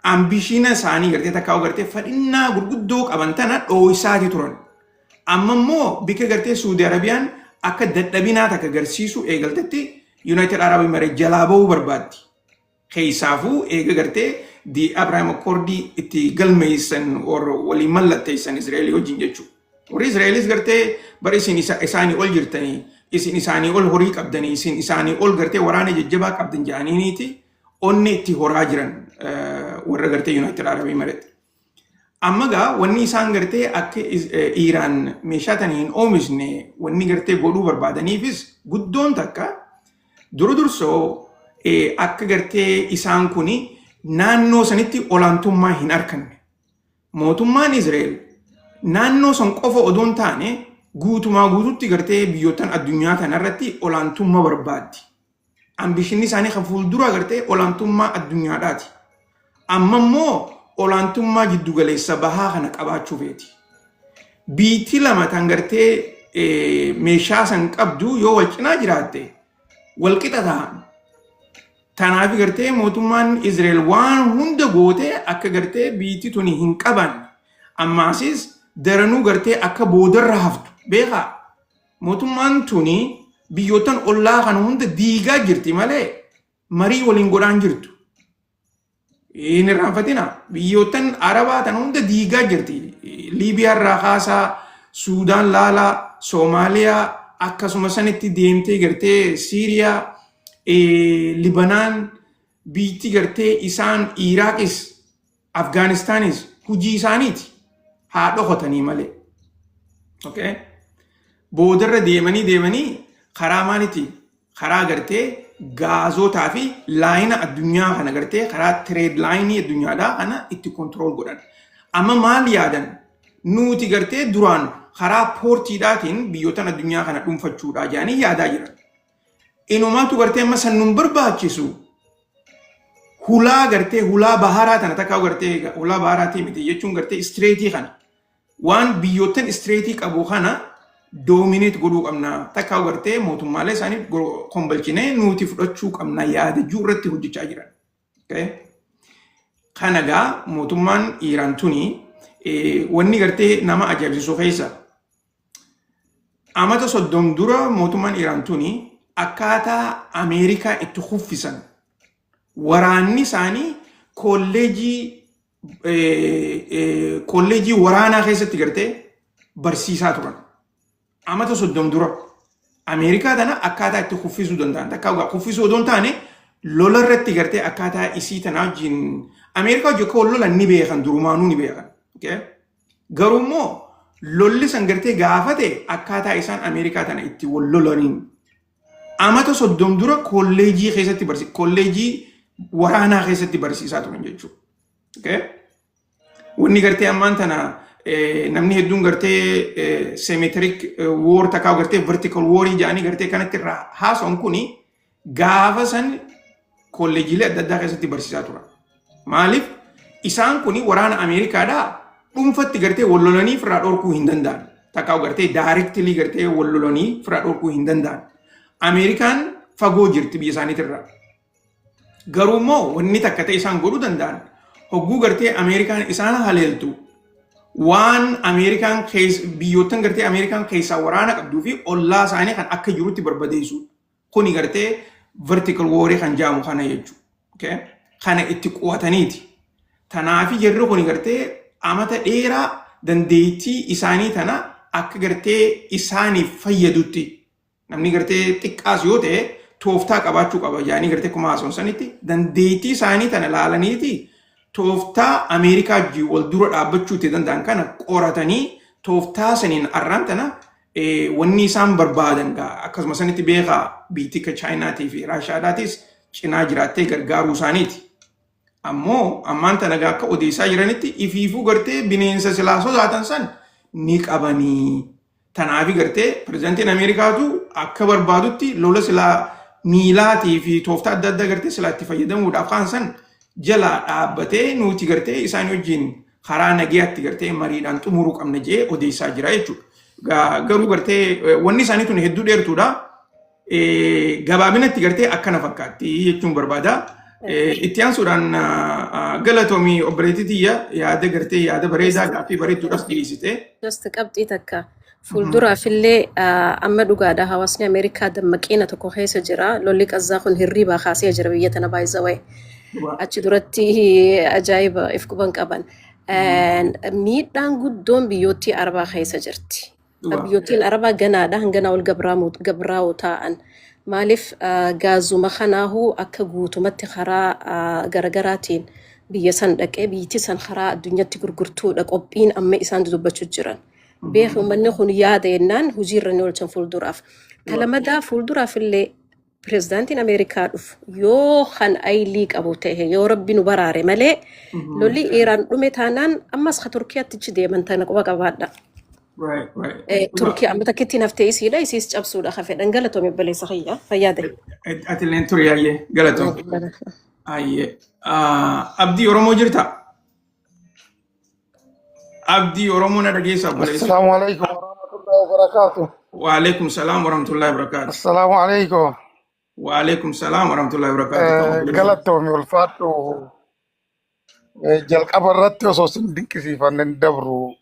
ambishiina isaanii gartee takkaa gartee fadhinnaa gurguddoo qaban tana dhoo'isaati turan. Amma immoo bika gartee Saudi Arabiyaan akka dadhabinaa takka agarsiisu eegaltetti United Arab Emirates jalaa bahuu barbaaddi. Keessaafuu eega gartee di Abraham Accordi itti galmeessan waliin mallatteessan Israa'el wajjin jechuudha. Warri Israa'elis gartee bara isin isaanii ol jirtanii, isin isaanii ol horii qabdanii, isin isaanii ol gartee waraana jajjabaa qabdan jedhaniiti onni itti horaa jiran warra gartee United Arab Emirates. Amma gaa wanni isaan gartee akka Iiraan meeshaa tanii hin oomishne wanni gartee godhuu barbaadaniifis guddoon takka dursoo akka gartee isaan kuni naannoo sanitti olaantummaa hin arganne. Mootummaan Israa'el naannoo san qofa odoo hin taane guutumaa guututti gartee biyyoottan addunyaa kanarratti olaantummaa barbaaddi. Ambishinni isaanii kan fuuldura gartee olaantummaa addunyaadhaati. Amma immoo olaantummaa jiddugaleessa bahaa kana qabaachuu feeti. Biitii lama tan gartee meeshaa san qabdu yoo wal cinaa jiraatte wal qixa ta'an. Tanaaf gartee mootummaan Israa'el waan hunda gootee akka gartee biitii tuni hin qaban. Ammaasis daranuu gartee akka boodarra haftu beekaa. Mootummaan tuni biyyoottan ollaa kana hunda diigaa jirti malee marii waliin godhaan jirtu. Hin irraanfatina biyyoottan Arabaa tan hunda diigaa jirti. Liibiyaa irraa kaasaa, Suudaan laalaa, Soomaaliyaa akkasuma sanitti deemtee gartee Siiriyaa, Libanaan biitti gartee isaan Iraaqis, Afgaanistaanis hujii isaaniiti haa dhokatanii malee. Boodarra deemanii karaa maaliiti? Karaa gartee gaazotaa fi laayina addunyaa kana gartee karaa tireed laayinii addunyaadhaa kana itti kontirool godhan. Amma maal yaadan? Nuti gartee duraan karaa poortiidhaatiin biyyoottan addunyaa kana dhuunfachuudhaa jedhanii yaadaa jiran. Inumaatu gartee amma san nun barbaachisu hulaa gartee hulaa baharaa tana takkaa gartee hulaa baharaatii miti jechuun gartee istireetii kana waan biyyoottan istireetii qabu kana doomineet godhuu qabna takkaa gartee mootummaalee isaanii kombalchinee nuti fudhachuu qabna yaadachuu irratti hojjechaa jiran. Kana gaa mootummaan Iiraan tuni wanni gartee nama ajaa'ibsiisu keessa amata 30 dura mootummaan Iiraan tuni akkaataa Ameerikaa itti kuffisan waraanni isaanii kolleejii waraanaa keessatti gartee barsiisaa turan. Amata 30 dura Ameerikaa tana akkaataa itti kuffisuu danda'an. Takkaa kuffisuu odoo hin taane lola irratti gartee akkaataa isii tanaa wajjin Ameerikaa hojii akka lola ni beekan durumaanuu ni beekan. Garuu immoo lolli san gartee gaafate akkaataa isaan Ameerikaa tana itti wal lolaniin. Amata 30 dura kolleejii keessatti kolleejii waraanaa keessatti barsiisaa turan jechuudha. Wanni gartee ammaan tana namni hedduun gartee symmetric war takkaa gartee vertical warii jedhanii gartee kanatti irraa haasa'an kuni gaafa san kolleejiilee adda addaa keessatti barsiisaa turan. Maaliif isaan kuni waraana Ameerikaadhaa dhuunfatti gartee wal lolanii firaa dhorkuu hin danda'an. Takkaa gartee directly gartee wal lolanii firaa dhorkuu hin danda'an. Ameerikaan fagoo jirti biyya isaaniitirraa. Garuu immoo wanni takka ta'e isaan godhuu danda'an hogguu gartee Ameerikaan isaan haleeltu waan Ameerikaan biyyootan gartee Ameerikaan keessaa waraana qabduu fi ollaa isaanii kan akka jirutti barbadeessu. Kuni gartee vertical war kan jaamu kana jechuudha. Kana itti quwataniiti. Tanaafi jarri kuni gartee amata dheeraa dandeettii isaanii tana akka gartee isaaniif fayyadutti. Namni gartee xiqqaas yoo ta'e tooftaa qabaachuu qaba. Yaani gartee kuma haasonsanitti dandeettii isaanii tana laalaniiti. Tooftaa Ameerikaa wajjin wal dura dhaabbachuutti danda'an kana qoratanii tooftaa saniin arraan tana wanni isaan barbaadan akkasuma sanitti beekaa biyyi akka Chaayinaatii fi Raashaadhaatis cinaa jiraattee gargaaruu isaaniiti. Ammoo ammaan tana akka odeessaa jiranitti ifiifuu gartee bineensa silaa sodaatan san ni qabanii. Tanaafi gartee pirezidaantiin Ameerikaatu akka barbaadutti lola silaa miilaatii fi tooftaa adda addaa gartee silaa itti fayyadamuudhaaf kan san jalaa dhaabbatee nuti gartee isaan wajjin karaa nagayaatti gartee mariidhaan xumuruu qabna jee odeessaa jira jechuudha. Garuu gartee wanni isaanii tun hedduu dheertuudha. Gabaabinatti gartee akkana fakkaatti jechuun barbaada. Itti aansuudhaan galatoomii obboleettitiyya yaada gartee yaada bareedaa gaaffii bareedduudhaaf dhiyeessite. Just qabxii takka fuulduraafillee amma dhugaadha hawaasni Ameerikaa dammaqina tokko keessa jira. Lolli qazzaa kun hirriibaa kaasee jira biyya tana baay'isawee. Achi duratti ajaa'iba if quban qaban. Miidhaan guddoon biyyoottii Arabaa keessa jirti. Biyyoottiin Arabaa ganaadha hanganaa ol gabraa'oo ta'an. Maaliif gaazuma kanaahu akka guutumatti karaa garagaraatiin biyya san dhaqee biyyatti san karaa addunyaatti gurgurtuudha qophiin amma isaan dubbachuu jiran. Beeku uummanni kun yaada yennaan hojiirra ni oolchan fuulduraaf. Kalamadaa fuulduraaf illee pirezidaantiin Ameerikaa dhufu yoo kan aylii qabu ta'e yoo rabbi nu baraare malee lolli Iraan dhume taanaan ammas ka Turkiyaatti ichi deeman tana quba qabaadha. Turkiyaa amma takkitti naftee isiidha isiis cabsuudha ka fedhan galatoome obboleessa kiyya fayyaade. Ati illeen ture yaayyee galatoome. Ayyee. Abdii Oromoo jirta? Abdii Oromoo na dhageessa obboleessa. Assalamu alaikum warahmatullahi wabarakatuh. Wa alaikum salam warahmatullahi wabarakatuh. Assalamu alaikum. Wa alaikum salam warahmatullahi wabarakatuh. Galatoomii ulfaadhu jalqaba irratti osoo sin dinqisiifannen dabru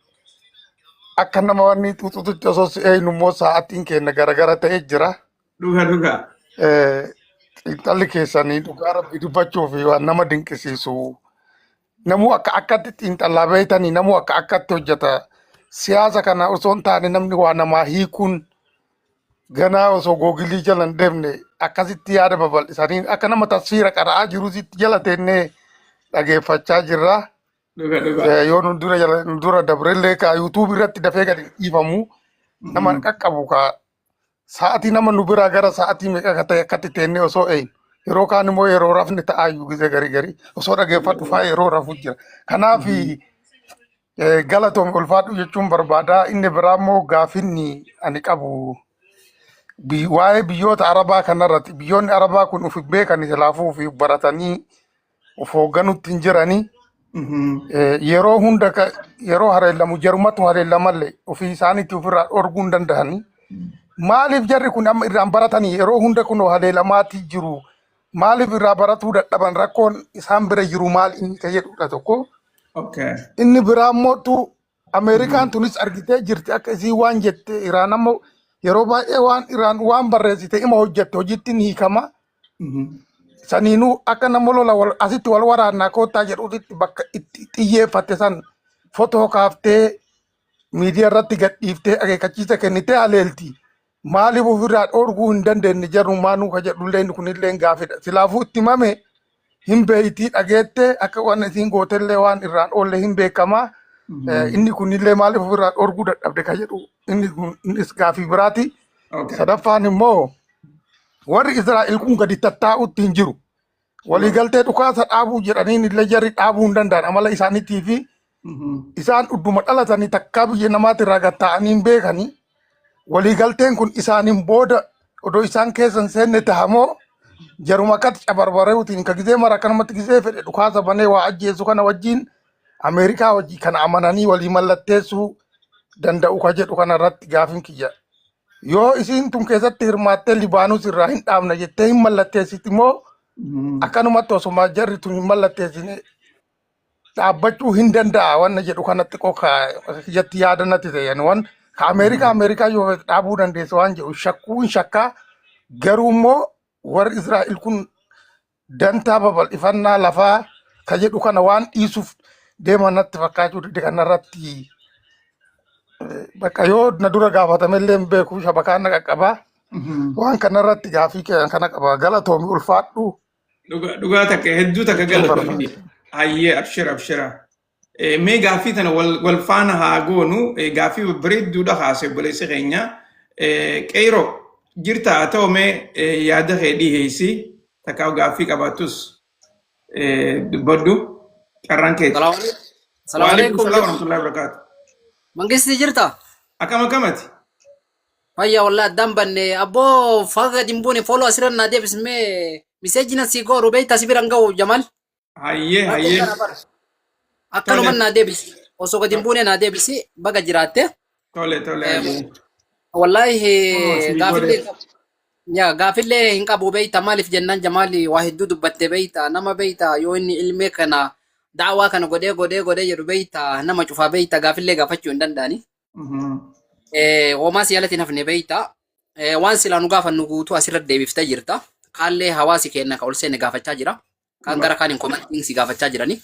akka nama wanni xuuxututti osoo si eenyummoo sa'aatiin keenya garagara ta'ee jira. Dhugaa. Xiinxalli keessanii dhugaa rabbi dubbachuu fi waan nama dinqisiisu. Namuu akka akkatti xiinxallaa beeytanii namuu akka akkatti hojjeta. Siyaasa kana osoo hin taane namni waa namaa hiikuun ganaa osoo googilii jala hin deemne akkasitti yaada babal'isanii akka nama tasfiira qara'aa jirusitti jala teennee dhageeffachaa jirra. Yoo nu dura dabrellee ka yuutuub irratti dafee gadi dhiifamu nama qaqqabu ka sa'atii nama nu biraa gara sa'atii meeqa ta'e akkatti teennee osoo yeroo kaan immoo yeroo rafne ta'aayyuu gisee garii osoo dhageeffadhu fa'aa yeroo rafu jira. Kanaaf galatoomii ulfaadhu jechuun barbaada. Inni biraa immoo gaafinni ani qabu waa'ee biyyoota Arabaa kanarratti biyyoonni Arabaa kun uf beekan laafuu fi baratanii of hoogganutti hin jiranii. Yeroo hunda yeroo haleellamu jarumatu haleellamallee ofii isaaniitti ofirraa dhorguu hin danda'anii. Maaliif jarri kun amma irraan baratanii yeroo hunda kun haleellamaatii jiru? Maaliif irraa baratuu dadhaban rakkoon isaan bira jiru maal inni ka jedhudha tokko. Inni biraa immoo Ameerikaan tunis argitee jirti akka isii waan jette Iraan ammoo yeroo baay'ee waan Iraan waan barreessite ima hojjette hojiitti ni hiikama. Saniinuu akka nama lola asitti wal waraannaa koottaa jedhuutti bakka itti xiyyeeffatte san fotoo kaaftee miidiyaa irratti gadhiiftee akeekkachiisa kennitee haleelti. Maaliif ofirraa dhorguu hin dandeenye jarummaanuu ka jedhullee kunillee gaafidha. Silaafuu itti mame hin beeytii dhageette akka waan isiin gootellee waan irraan oolle hin beekamaa. Inni kunillee maaliif ofirraa dhorguu dadhabde ka jedhu innis gaafii biraati. Sadaffaan immoo warri Israa'el kun gadi tattaa'utti hin jiru. Waliigaltee dhukaasa dhaabuu jedhaniin illee jarri dhaabuu hin danda'an amala isaaniitii fi isaan dhudduma dhalatanii takkaa biyya namaatti irraa gatta'anii hin beekanii. Waliigalteen kun isaaniin booda odoo isaan keessan seenne tahamoo jaruma akkatti cabarbareetiin ka gisee mara kanumatti gisee fedhe dhukaasa banee waa ajjeesu kana wajjin Ameerikaa wajjii kana amananii walii mallatteessuu danda'u ka jedhu kanarratti gaafin kiyya. Yoo isiin tun keessatti hirmaattee Libaanoos irraa hin dhaabna jettee hin mallatteessiti immoo akkanumatti osuma jarri tun hin mallatteessine dhaabbachuu hin danda'a wanna jedhu kanatti qofa jetti yaadannatti ta'an wan ka Ameerikaa yoo dhaabuu dandeessa waan jedhu shakkuu hin shakkaa garuu immoo warri Israa'el kun dantaa babal'ifannaa lafaa ka jedhu kana waan dhiisuuf deeman natti fakkaachuu dide kanarratti bakka yoo na dura gaafatamellee hin beeku shabakaan na qaqqabaa waan kanarratti gaafii kana qaba galatoomi ulfaadhu. Dhugaa takka hedduu takka galatoomi. Hayyee abshira. Mee gaafii tana wal faana haa goonu gaafii bareedduudha haase buleessa keenya. Qeyroo jirta haa ta'u mee yaada kee dhiheessi takka gaafii qabaatus dubbadhu carraan keeti. Salaam alaikum. Salaam warahmatullahi wabarakatuh. Mangisti jirta? Akkamati? Fayya wallahi addaan banne abboo faga dimbuune follow asiran naa deebismee miseejina si gooru beeyta si biran ga'u Jamal. Hayyee. Akkanuma naa deebisi osoo gadi dimbuune naa deebisi baga jiraatte. Tole. Wallahi gaafillee hin qabu beeyta maaliif jennaan Jamaali waa hedduu dubbatte beeyta nama beeyta yoo inni ilmee kana da'awaa kana godhee jedhu beeyta nama cufaa beeyta gaafillee gaafachuu hin danda'ani. Homaa siyaalatiin hafne beeyta waan silaa nu gaafannu guutuu asirra deebiftee jirta. Kaallee hawaasi keenya ka ol seenne gaafachaa jira. Kan gara kaan hin komantiin si gaafachaa jirani.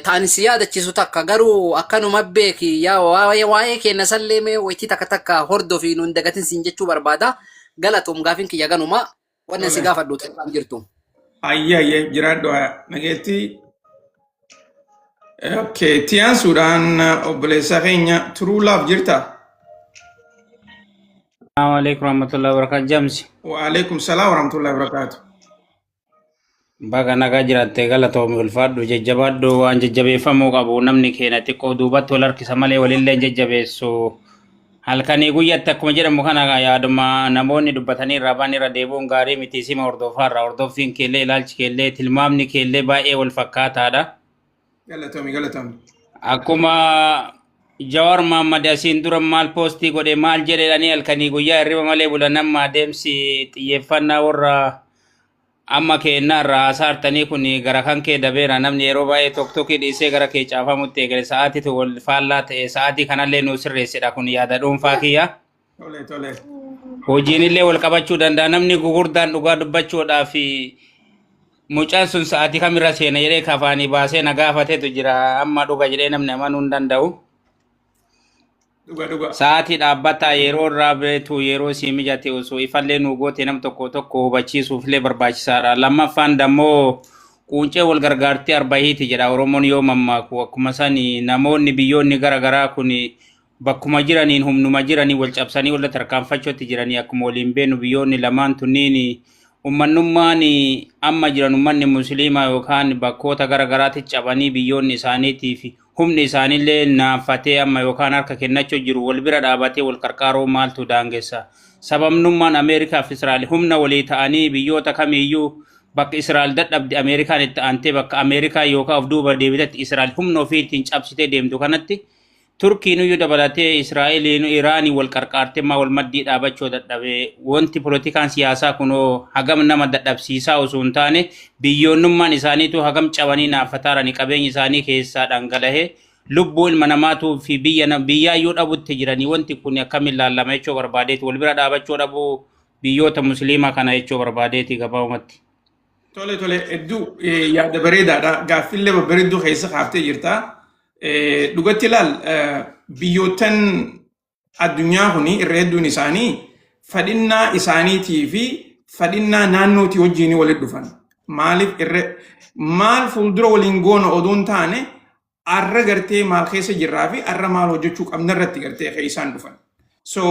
Taani si yaadachiisu takka garuu akkanuma beeki yaa waa'ee keenya sallee mee wayitii takka hordofii nuun dagatin siin jechuu barbaada. Galatoom gaafin kiyya ganuma wannan si gaafadhu ta'an jirtu. Hayyee jiraadhu nageetti. Okay, tiyaan suudhaan obboleessa keenya True Love jirta? Assalamu alaikum warahmatullahi wabarakatuh. Jamsi. Wa alaikum salam warahmatullahi wabarakatuh. Baga nagaa jiraatte galatoomi ulfaadhu jajjabaadhu waan jajjabeeffamuu qabu namni keenya xiqqoo duubatti wal harkisa malee walillee jajjabeessu. Halkanii guyyaatti akkuma jedhamu kana yaaduma namoonni dubbatanii irraa baan irra deebi'uun gaarii miti sima hordofaarra hordoffiin keellee ilaalchi keellee tilmaamni keellee baay'ee wal fakkaataadha. Galatoomii. Akkuma Jawar Muhammad asiin dura maal poostii godhe maal jedhedhanii halkanii guyyaa hirriba malee bulan amma adeemsi xiyyeeffannaa warra amma keenna irraa haasaartanii kun gara kan kee dabeera namni yeroo baay'ee tokkokkii dhiisee gara kee caafamutti eegale sa'aatiitu wal faallaa ta'e sa'aatii kanallee nuu sirreessedha kun yaada dhuunfaa kiyya. Tole. Hojiinillee wal qabachuu danda'a namni gugurdaan dhugaa dubbachuudhaaf mucaan sun sa'aatii kamirra seena jedhee kafaanii baasee na gaafateetu jira amma dhuga jedhee namni amanuu hin danda'u. Sa'aatii dhaabbataa yeroo irraa beetu yeroo si mijate osoo ifallee nu goote nam tokko hubachiisuufillee barbaachisaadha. Lammaffaan dammoo quuncee wal gargaartii arbahiiti jedha Oromoon yoo mammaaku akkuma sani namoonni biyyoonni garaagaraa kun bakkuma jiraniin humnuma jiranii wal cabsanii wal tarkaanfachuutti jiranii akkuma waliin beenu biyyoonni lamaan tunniin ummannummaan amma jiran ummanni musliimaa yookaan bakkoota garaagaraatti cabanii biyyoonni isaaniitiif humni isaaniillee naaffatee amma yookaan harka kennachuu jiru wal bira dhaabatee wal qarqaaroo maaltu daangessa. Sababnummaan Ameerikaa fi Israa'el humna walii ta'anii biyyoota kamiiyyuu bakka Israa'el dadhabde Ameerikaan itti aantee bakka Ameerikaa yookaan of duuba deebitetti Israa'el humna ofiitiin cabsitee deemtu kanatti Turkiin iyyuu dabalatee Israa'eliin Iraanii wal qarqaartee maa wal maddii dhaabachuu dadhabee wanti poolitikaan siyaasaa kunoo hagam nama dadhabsiisaa osoo hin taane biyyoonnummaan isaaniitu hagam cabanii naaffataaranii qabeenyi isaanii keessaa dhangalahee lubbuu ilma namaatuu fi biyyaayyuu dhabutti jiranii wanti kun akkamiin laallama jechuu barbaadeeti wal bira dhaabachuu dhabuu biyyoota musliimaa kana jechuu barbaadeeti gabaabumatti. Tole hedduu yaada bareedaadha gaaffillee babbareedduu keessa kaaftee jirta. Dhugatti ilaal biyyootan addunyaa kuni irra hedduun isaanii fadhinnaa isaaniitii fi fadhinnaa naannootii wajjin walitti dhufan. Maal fuuldura waliin goona oduun taane arra gartee maal keessa jirraa fi arra maal hojjechuu qabna irratti gartee kan isaan dhufan. So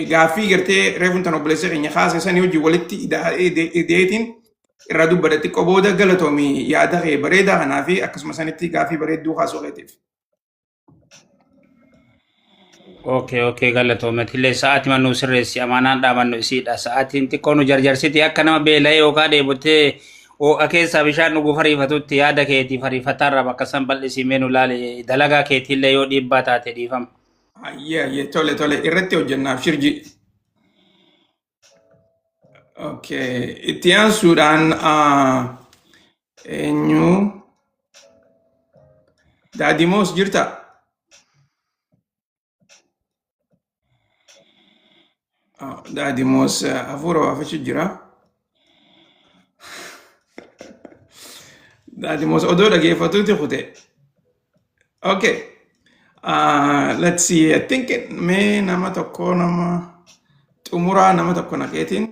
gaaffii gartee reefuun tan obboleessa keenya kaasessanii hojii walitti ideetiin irraa dubbadha xiqqoo booda galatoomii yaada kee bareedaa kanaa fi akkasuma sanitti gaaffii bareedduu kaasuu keetiif. Okay, galatoomatillee sa'aatii mannuu sirreessi amanaan dhaabannu isiidha. Sa'aatiin xiqqoo nu jarjarsiti akka nama beela'ee yookaan dheebottee hooqa keessaa bishaan dhuguu fariifatutti yaada keetii fariifataarra bakka san bal'isimee nu laale dalagaa keetiillee yoo dhiibbaa taate dhiifama. Hayyee tole irratti hojjennaaf shirji. Okay, itti aansuudhaan eenyu Daadimoos jirta? Daadimoos hafuura waafachu jira. Daadimoos odoo dhageeffatuuti kute. Okay. Let's see. I think mee nama tokko nama xumuraa nama tokko naqeetiin.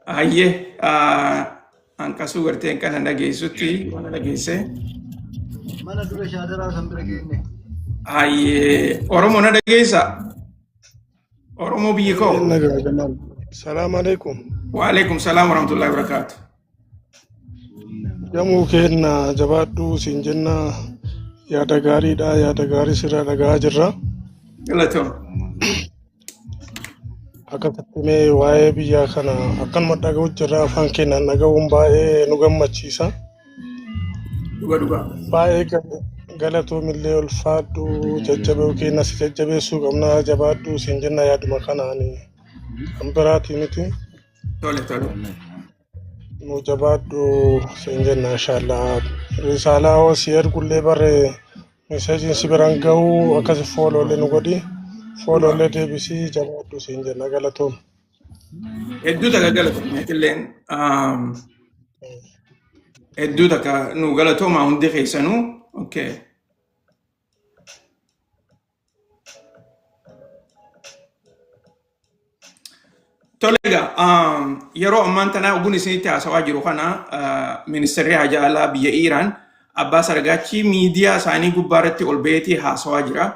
Hayyee hanqasuu garteen kana dhageessutti waan dhageesse. Mana dura shaadaraa san bira geenne. Hayyee Oromoo na dhageessa. Oromoo biyyi koo. Nagaa Jamal. Salaam alaikum. Waalaikum salaam warahmatullahi wabarakatuh. Jamuu kenna jabaadhu siin jenna yaada gaariidha yaada gaarii sirraa dhagaa jirra. Galatoom. Akkasitti mee waa'ee biyyaa kana akkanuma dhaga'u jirra afaan keenyaan dhaga'uun baay'ee nu gammachiisa. Dhugaa. Baay'ee galatoomillee ulfaadhu jajjabee keenya si jajjabeessuu qabna jabaadhu siin jenna yaaduma kanaan kan biraatii miti. Tole. Nu jabaadhu siin jenna inshaallah. Risaalaa hoo si ergullee barre meesaajiin si biraan ga'uu akkasi fooloolee nu godhi. Fooloolee deebisii jabaadhu siin jenna galatoom. Hedduu takka galatoom meetilleen hedduu takka nu galatoomaa hundi keessanuu. Okay. Tolega, yeroo ammaan tana oguun isinitti haasawaa jiru kana ministeerri haajaa alaa biyya Iiraan Abbaas Argaachii miidiyaa isaanii gubbaarratti ol ba'eetii haasawaa jira.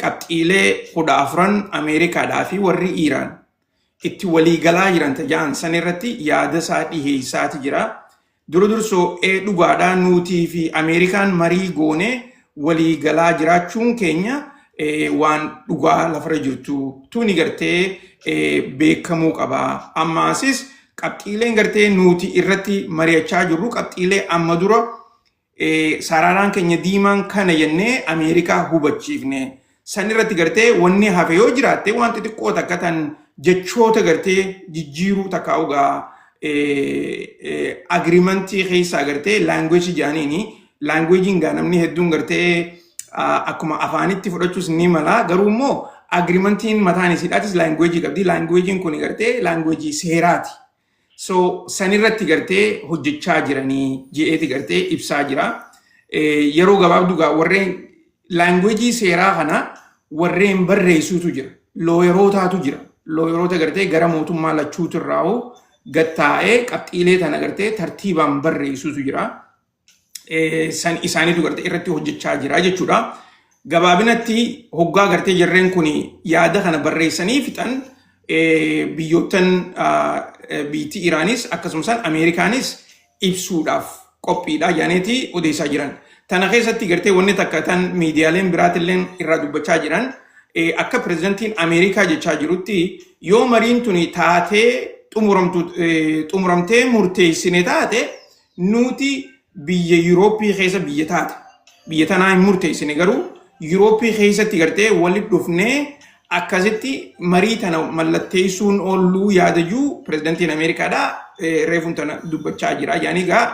Qabxiilee 14 Ameerikaadhaa fi warri Iiraan itti waliigalaa jiran tajaan san irratti yaada isaa dhiheessaati jira. Dursoo dhugaadhaa nuutii fi Ameerikaan marii goonee waliigalaa jiraachuun keenya waan dhugaa lafarra jirtu tuni gartee beekamuu qaba. Ammaasis qabxiileen gartee nuti irratti mari'achaa jirru qabxiilee amma dura sararaan keenya diimaan kana jennee Ameerikaa hubachiifne. San irratti gartee wanni hafe yoo jiraatte waan xixiqqoo takka tan jechoota gartee jijjiiruu takka ugaa agreementii keessa agartee language jaaniini languagein gaa namni hedduun gartee akkuma afaanitti fudhachuus ni mala garuu immoo agreementiin mataan isiidhaatis language qabdi languagein kun gartee language seeraati so sanirratti gartee hojjechaa jiranii je'eeti gartee ibsaa jira yeroo gabaabduu gaa warreen language seeraa kana warreen barreessuutu jira looyerootaatu jira looyeroota gartee gara mootummaa lachuutu irraa gattaa'ee qabxiilee tana gartee tartiibaan barreessuutu jira. San isaaniitu gartee irratti hojjechaa jira jechuudha. Gabaabinatti hoggaa gartee jarreen kun yaada kana barreessanii fixan biyyootan biitii Iraanis akkasumas Ameerikaanis ibsuudhaaf qophiidha jaaneeti odeessaa jiran. Tana keessatti gartee wanni takka tan miidiyaaleen biraatilleen irraa dubbachaa jiran akka pirezidantiin Ameerikaa jechaa jirutti yoo mariin tuni taatee xumuramtee murteessine taate nuti biyya Yurooppii keessa biyya taate biyya tanaa hin murteessine garuu Yurooppii keessatti gartee walitti dhufnee akkasitti marii tana mallatteessuun ooluu yaadajuu pirezidantiin Ameerikaadhaa reefuun tana dubbachaa jira yaani gaa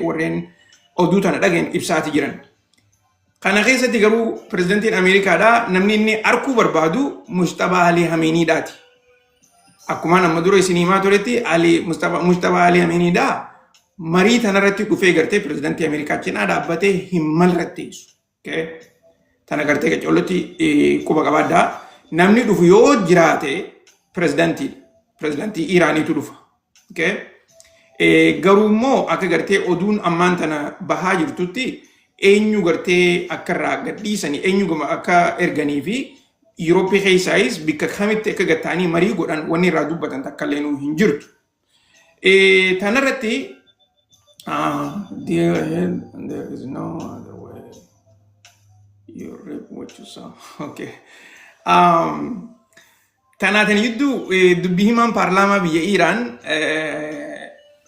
warreen oduu tana dhageen ibsaati jiran. Kana keessatti garuu pirezidantiin Ameerikaadhaa namni inni arkuu barbaadu Mujtabaa Alii Hameeniidhaati. Akkuma nama dura isin himaa turetti Mujtabaa Alii Hameeniidhaa marii tanarratti dhufee gartee pirezidantii Ameerikaa cinaa dhaabbatee hin mallatteessu. Tana gartee qaccoollatti quba qabaadhaa. Namni dhufu yoo jiraate pirezidantii Iraaniitu dhufa. Garuu immoo akka gartee oduun ammaan tana bahaa jirtutti eenyu gartee akka irraa gadhiisanii eenyu akka erganii fi Yurooppii keessaayis bikka kamitti akka gattaanii marii godhan wanni irraa dubbatan takka illee hin jirtu. Tanarratti there is no other way. You reap what you sow. Okay. Tanaatiin jidduu dubbii himaan paarlaamaa biyya Iraan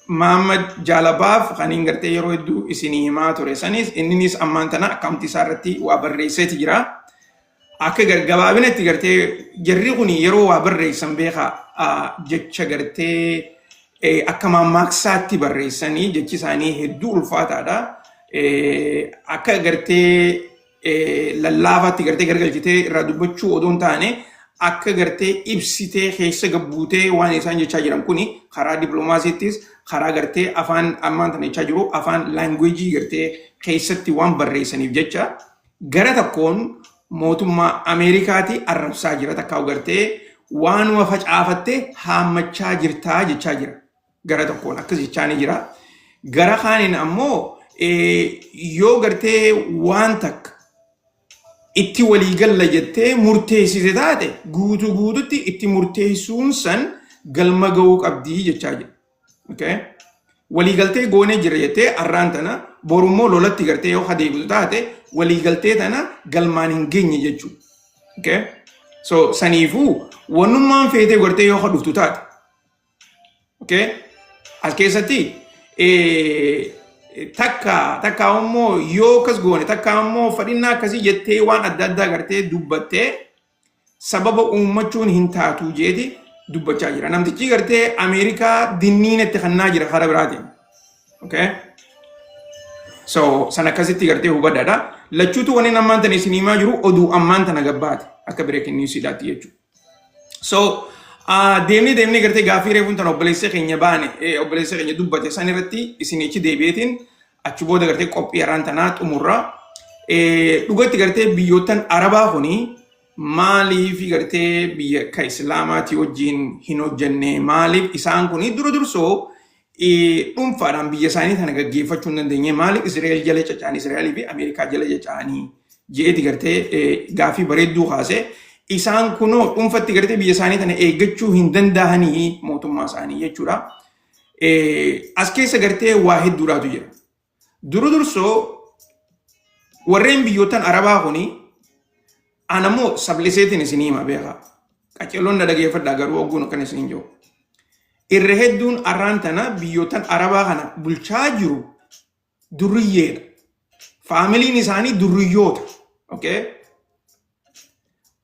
Muhammad Jaalabaaf kan hin gartee yeroo hedduu isinii himaa ture sanis inninis ammaan tana akkaawuntii isaa irratti waa barreesseeti jira. Akka gabaabinatti gartee jarri kun yeroo waa barreessan beekaa jecha gartee akka mammaaksaatti barreessanii jechi isaanii hedduu ulfaataadha. akka gartee lallaafaatti gartee gargalchitee irraa dubbachuu odoo hin taane akka gartee ibsitee keessa gabbuutee waan isaan jechaa jiran kuni karaa dippiloomaasiittis karaa gartee afaan ammaan tana jechaa jiru afaan laangweejii gartee keessatti waan barreessaniif jecha gara tokkoon mootummaa Ameerikaati arrabsaa jira takkaa gartee waanuma facaafattee haammachaa jirtaa jechaa jira. Gara tokkoon akkas jechaa ni jira. Gara kaaniin ammoo yoo gartee waan takka itti waliigalla jettee murteessite taate guutuutti itti murteessuun san galma ga'uu qabdii jechaa jira. Okay? Waliigaltee goonee jira jettee arraan tana borummoo lolatti gartee yoo adeemtu taate waliigaltee tana galmaan hin geenye jechuudha. Okay? So saniifuu wannummaan feetee gartee yoo dhuftu taate. Okay? As keessatti takka ammoo yoo akkas goone takka ammoo fadhinnaa akkasii jettee waan adda addaa gartee dubbattee sababa uummachuun hin taatu jeeti dubbachaa jira. Namtichi gartee Ameerikaa dinniin itti kannaa jira karaa biraatiin. Okay? So sana akkasitti gartee hubadhaadha. Lachuutu wanni ammaan tana isin himaa jiru oduu ammaan tana gabbaate akka breaking newsiidhaatti jechuudha. So deemnee gartee gaaffii reefuun tana obboleessa keenya baane obboleessa keenya dubbate san irratti isinichi deebi'eetiin achi booda gartee qophii araan tanaa xumurra. Dhugatti gartee biyyootan Arabaa kuni maaliif gartee biyya ka Islaamaatii wajjin hin hojjenne maaliif isaan kuni dura dursoo dhuunfaadhaan biyya isaanii tana gaggeeffachuu hin dandeenye maaliif Israa'el jala caca'anii Israa'elii fi Ameerikaa jala caca'anii jeeti gartee gaaffii bareedduu kaasee isaan kunoo dhuunfatti gartee biyya isaanii tana eeggachuu hin danda'anii mootummaa isaanii jechuudha. As keessa gartee waa hedduudhaatu jira. Dura dursoo warreen biyyootan Arabaa kuni anammoo sabliseetiin isin hima beekaa. Qaceelloon dhaggeeffadhaa garuu ogguun akkan isin jiru. Irra hedduun arraan tana biyyootan Arabaa kana bulchaa jiru durriyyeedha. Faamiliin isaanii durriyyoota. Okay?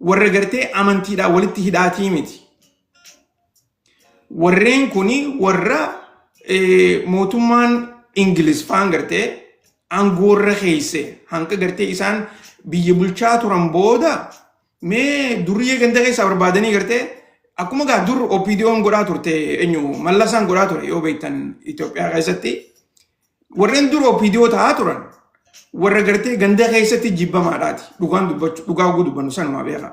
Warra gartee amantiidhaan walitti hidhaatii miti. Warreen kuni warra mootummaan Ingiliz faan gartee aangoorra keesse hanga gartee isaan biyya bulchaa turan booda mee durriyyee ganda keessaa barbaadanii gartee akkuma gaa dur OPDO'n godhaa turte eenyu mallasaan godhaa ture yoo beektan Itoophiyaa keessatti warreen dur OPDO ta'aa turan warra gartee ganda keessatti jibbamaadhaati dhugaa oguu dubbannu sanuma beekaa.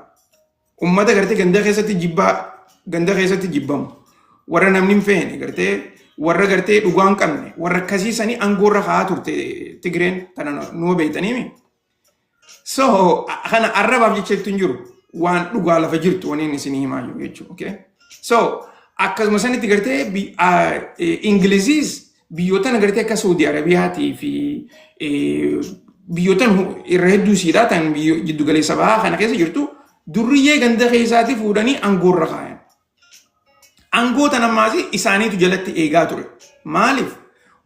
Ummata gartee ganda keessatti jibbamu warra namni hin feene gartee warra gartee dhugaa hin qabne warra akkasiisanii aangoorra haa turte Tigreen kana nuu beektaniimi. So kana arrabaaf jecheetu hin jiru waan dhugaa lafa jirtu waniin isin himaa jiru jechuudha. Okay? So akkasuma sanitti gartee Ingiliziis biyyootan gartee akka Saudi Arabiyaatii fi biyyootan irra hedduu siidhaa ta'an jiddu galeessa bahaa kana keessa jirtu durriyyee ganda keessaatii fuudhanii aangoorra kaayan. Aangoota namaasi isaaniitu jalatti eegaa ture. Maaliif?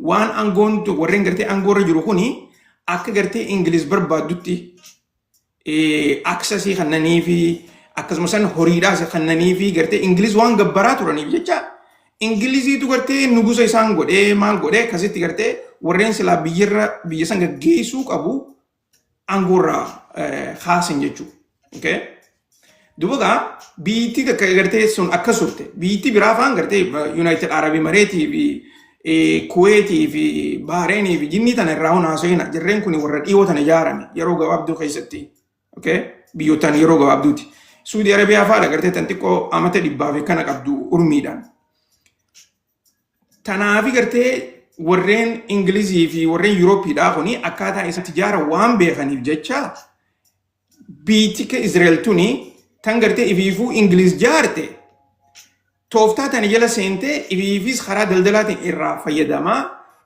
Waan aangoontu warreen gartee aangoorra jiru kuni akka gartee Ingiliz barbaaddutti aksasii kannanii fi akkasuma san horiidhaas kannanii fi gartee Ingiliz waan gabbaraa turaniif jecha Ingiliziitu gartee nugusa isaan godhee maal godhee akkasitti gartee warreen silaa biyya san gaggeessuu qabu aangoorra kaasan jechuudha. Okay? Duuba biitti gartee sun akkas turte biitti biraa faan gartee United Arab Emirates fi Kuwaitii fi Bahreenii fi jinnii tana irraa hunaasoina jarreen kun warra dhiyoo tana ijaarame yeroo gabaabduu keessatti. Okay? Biyyootaan yeroo gabaabduuti. Saudi Arabiyaa fa'aadha gartee tan xiqqoo amata dhibbaa fi kana qabdu urmiidhaan. Tanaafi gartee warreen Ingilizii fi warreen Yuuroopiidhaa kuni akkaataa isatti ijaara waan beekaniif jecha biitti Israa'el tuni tan gartee ifiifuu Ingiliz jaarte tooftaa tana jala seentee ifiifis karaa daldalaatiin irraa fayyadamaa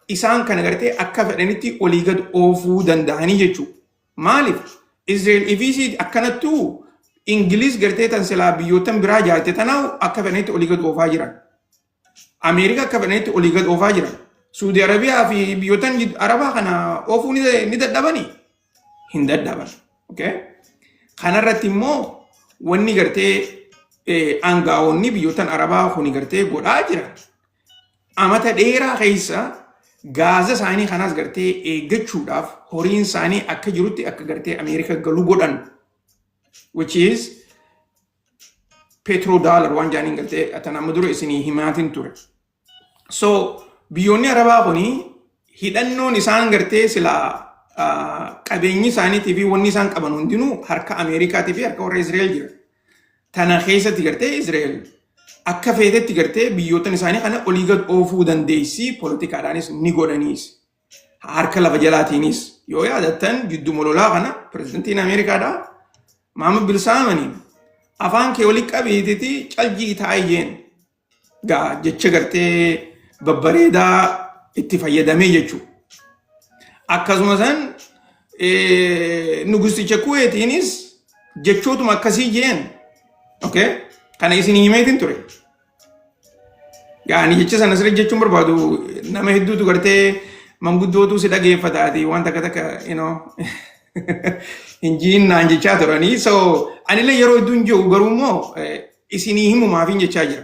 isaan kana gartee akka fedhanitti olii gad oofuu danda'anii jechuudha. Maaliif? Israa'el ifiisii akkanattuu Ingiliz gartee tan silaa biyyootan biraa jaarte tanaahu akka fedhanitti olii gad oofaa jiran. Ameerikaa akka fedhanitti olii gad oofaa jiran. Saudi Arabiyaa fi biyyootan Arabaa kana oofuu ni dadhabanii? Hin dadhaban. Okay? Kanarratti immoo wanni gartee aangaa'onni biyyootan Arabaa kuni gartee godhaa jiran amata dheeraa keessa gaaza isaanii kanaas gartee eeggachuudhaaf horiin isaanii akka jirutti akka gartee Ameerikaa galuu godhan which is petrodollar waan jaaniin gartee atan amma dura isinii himaatiin ture. So biyyoonni Arabaa kuni hidhannoon isaan gartee sila qabeenyi isaaniitii fi wanni isaan qaban hundinuu harka Ameerikaatii fi harka warra Israa'el jira. Tana keessatti gartee Israa'el akka feetetti gartee biyyootan isaanii kana olii gad oofuu dandeessi poolitikaadhaanis ni godhaniis harka lafa jalaatiinis yoo yaadattan gidduu mololaa kana pirezidantiin Ameerikaadhaa Mohammed bin Salmaaniin afaan kee olii qabeetiti caljii taa'eeyeen gaa jecha gartee babbareedaa itti fayyadamee jechuudha. Akkasumas nugusticha Kuweetiinis jechootuma akkasii jeen okay kana isinii himeetiin ture. Yaani jecha sana sirrii jechuun barbaadu nama hedduutu gartee manguddootu si dhageeffataati waan takka hinjiin naan jechaa turanii. So anillee yeroo hedduun jiru garuu immoo isinii himumaaf jechaa jira.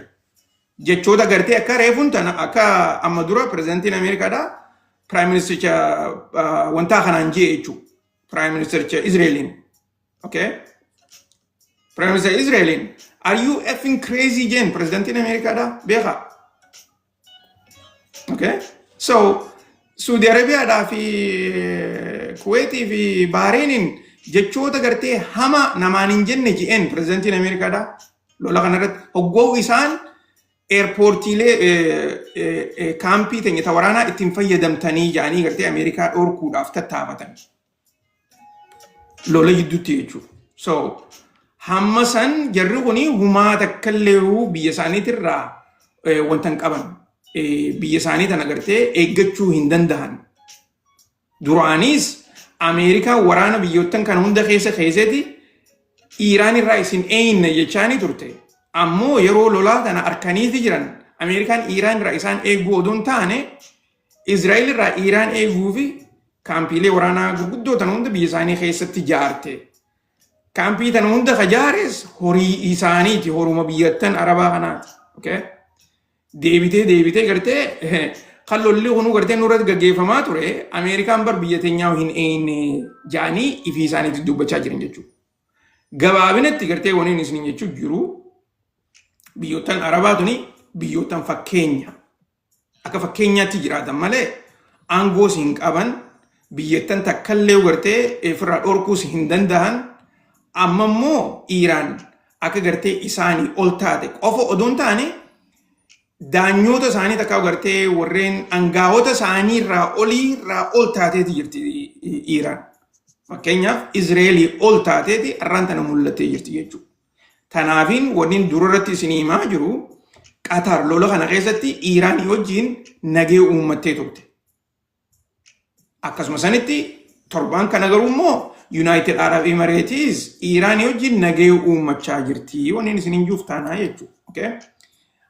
Jechoota gartee akka reefuun tana akka amma dura pirezidantiin Ameerikaadhaa Prime Ministericha wanta kanaan jee jechuudha. Prime Ministericha Israa'eliin. Okay? Prime Minister Israa'eliin. Are you effing crazy jeen pirezidantiin Ameerikaadhaa beekaa? Okay? So Saudi Arabiyaadhaa fi Kuwaitii fi Bahreeniin jechoota gartee hama namaan hin jenne jeen pirezidantiin Ameerikaadhaa lola kanarratti hoggoo isaan eerpoortiilee kaampii teenya waraanaa ittiin fayyadamtanii jaanii gartee Ameerikaa dhorkuudhaaf tattaafatan lola jidduutti jechuudha. So hamma san jarri kuni humaa takkallee biyya isaaniitirraa wanta hin qaban biyya isaanii tana gartee eeggachuu hin danda'an. Duraanis Ameerikaa waraana biyyoottan kana hunda keessatti Iiraan irraa isin eeyinna jechaanii turte. Ammoo yeroo lolaa tana arkaniiti jiran Ameerikaan Iiraan irraa isaan eeguu odoon taane Israa'el irraa Iiraan eeguu fi kaampiilee waraanaa gurguddoo tana hunda biyya isaanii keessatti jaarte. Kaampii tana hunda kajaares horii isaaniiti horuma biyyattan Arabaa kanaati. Okay? Deebitee gartee kan lolli kunu gartee nurratti gaggeeffamaa ture Ameerikaan bar biyya teenyaa hin eeyne jaanii ifii isaaniitti dubbachaa jiran jechuudha. Gabaabinatti gartee waniin isin jechuun jiru biyyoottan Arabaa tuni biyyoottan fakkeenya akka fakkeenyaatti jiraatan malee aangoo hin qaban biyyattan takkallee gartee ofirraa dhorkuus hin danda'an. Amma immoo Iiraan akka gartee isaanii ol taate qofa odoon taane daanyoota isaanii takkaa gartee warreen aangaa'ota isaanii irraa ol taateeti jirti Iiraan. Fakkeenyaaf Izraa'elii ol taateeti arraan tana mul'attee jirti jechuudha. Tanaafiin wanni durarratti isin himaa jiru Qatar lola kana keessatti Iiraanii wajjin nagee uummattee turte. Akkasuma sanitti torbaan kana garuu immoo United Arab Emirates Iiraanii wajjin nagee uummachaa jirti. Wanni isin hin juuftaanaa jechuudha. Okay?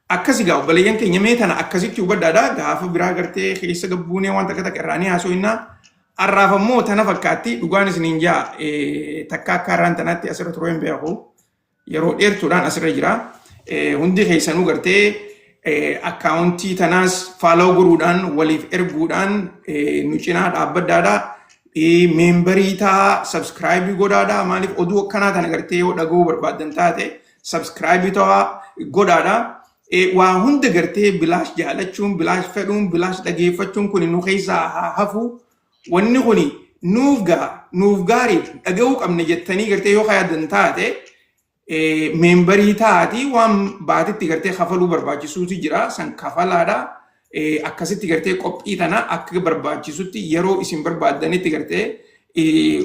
Akkasi gaa obboleeyyan keenya mee tana akkasitti hubadhaadha gaafa biraa gartee keessa gabbuunee waan takka irraanii haasofnaa arraaf ammoo tana fakkaatti dhugaan isin hin jaa takka akka har'aan tanaatti asirra turee hin beeku yeroo dheertuudhaan asirra jira hundi keessanuu gartee akkaawuntii tanaas faaloo godhuudhaan waliif erguudhaan nu cinaa dhaabbadhaadha meembarii taa sabskraayibii godhaadha maaliif oduu akkanaa tana gartee yoo dhaga'uu barbaadan taate sabskraayibii ta'aa godhaadha. Waa hunda gartee bilaash jaalachuun, bilaash fedhuun, bilaash dhageeffachuun kun nu keessaa hafu wanni kun nuuf gaariif dhaga'uu qabna jettanii gartee yoo yaadan taate meembarii taati waan baatitti gartee kafaluu barbaachisuutu jira san kafalaadha. Akkasitti gartee qophii tana akka barbaachisutti yeroo isin barbaadanitti gartee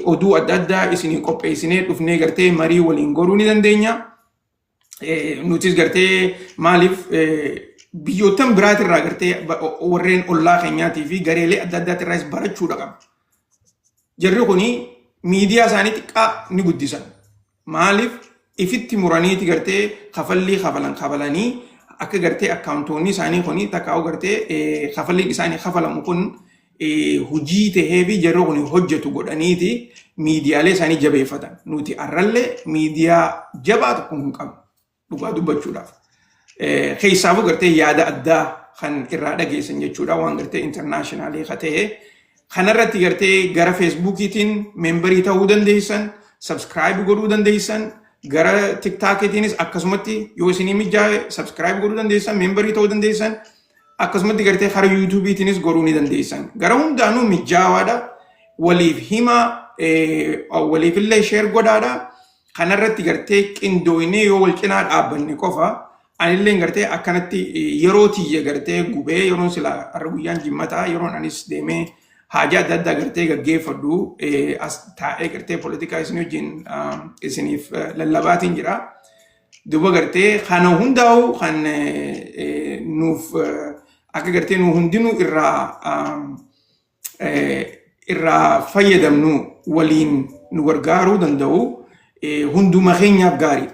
oduu adda addaa isin qopheessinee dhufnee gartee marii waliin goruu ni dandeenya. Nutis gartee maaliif biyyoottan biraatirraa gartee warreen ollaa keenyaatii fi gareelee adda addaatirraas barachuudha qaba. Jarri kuni miidiyaa isaanii xiqqaa ni guddisan. Maaliif ifitti muraniiti gartee kafalanii akka gartee akkaawuntoonni isaanii kuni takkaa'u gartee kafalliin isaanii kafalamu kun hojii tahee fi jarri kuni hojjetu godhaniiti miidiyaalee isaanii jabeeffatan. Nuti arrallee miidiyaa jabaa tokko hin qabnu. Dhugaa dubbachuudhaaf. Keessaafuu gartee yaada addaa kan irraa dhageessan jechuudha waan gartee internationally ta'e. Kanarratti gartee gara Facebookiitiin memberii ta'uu dandeessan, subscribe godhuu dandeessan, gara TikTokiitiinis akkasumatti yoo isinii mijaa'e subscribe godhuu dandeessan, memberii ta'uu dandeessan, akkasumatti gartee karaa YouTube'iitiinis godhuu ni dandeessan. Gara hundaanuu mijaawaadha. Waliif hima, waliif illee share godhaadha. Kanarratti gartee qindooyinee yoo wal cinaa dhaabbanne qofa anillee gartee akkanatti yeroo tiyya gartee gubee yeroon sila har'a guyyaan jimmataa yeroon anis deemee haajaa adda addaa gartee gaggeeffadhu as taa'ee gartee poolitikaa isin wajjin isiniif lallabaatiin jira. Duuba gartee kana hundaa'u kan nuuf akka gartee nu hundinuu irraa fayyadamnu waliin nu gargaaruu danda'u hunduma keenyaaf gaarii.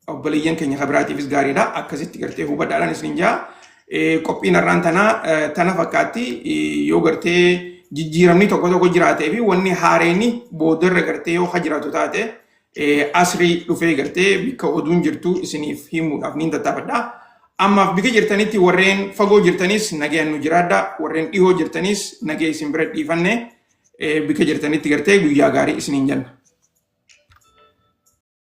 Obboleeyyan keenya kabiraatiifis gaariidha. Akkasitti gartee hubadhaadhaan isin jaa. Qophiin har'aan tana fakkaatti yoo gartee jijjiiramni tokko tokko jiraatee fi wanni haareeni boodarra gartee yoo jiraatu taate asrii dhufee gartee bikka oduun jirtu isiniif himuudhaaf niin tattaafadha. Ammaaf bika jirtanitti warreen fagoo jirtanis nagayaan nu jiraadha. Warreen dhihoo jirtanis nagaya isin bira dhiifanne bika jirtanitti gartee guyyaa gaarii isiniin jenna.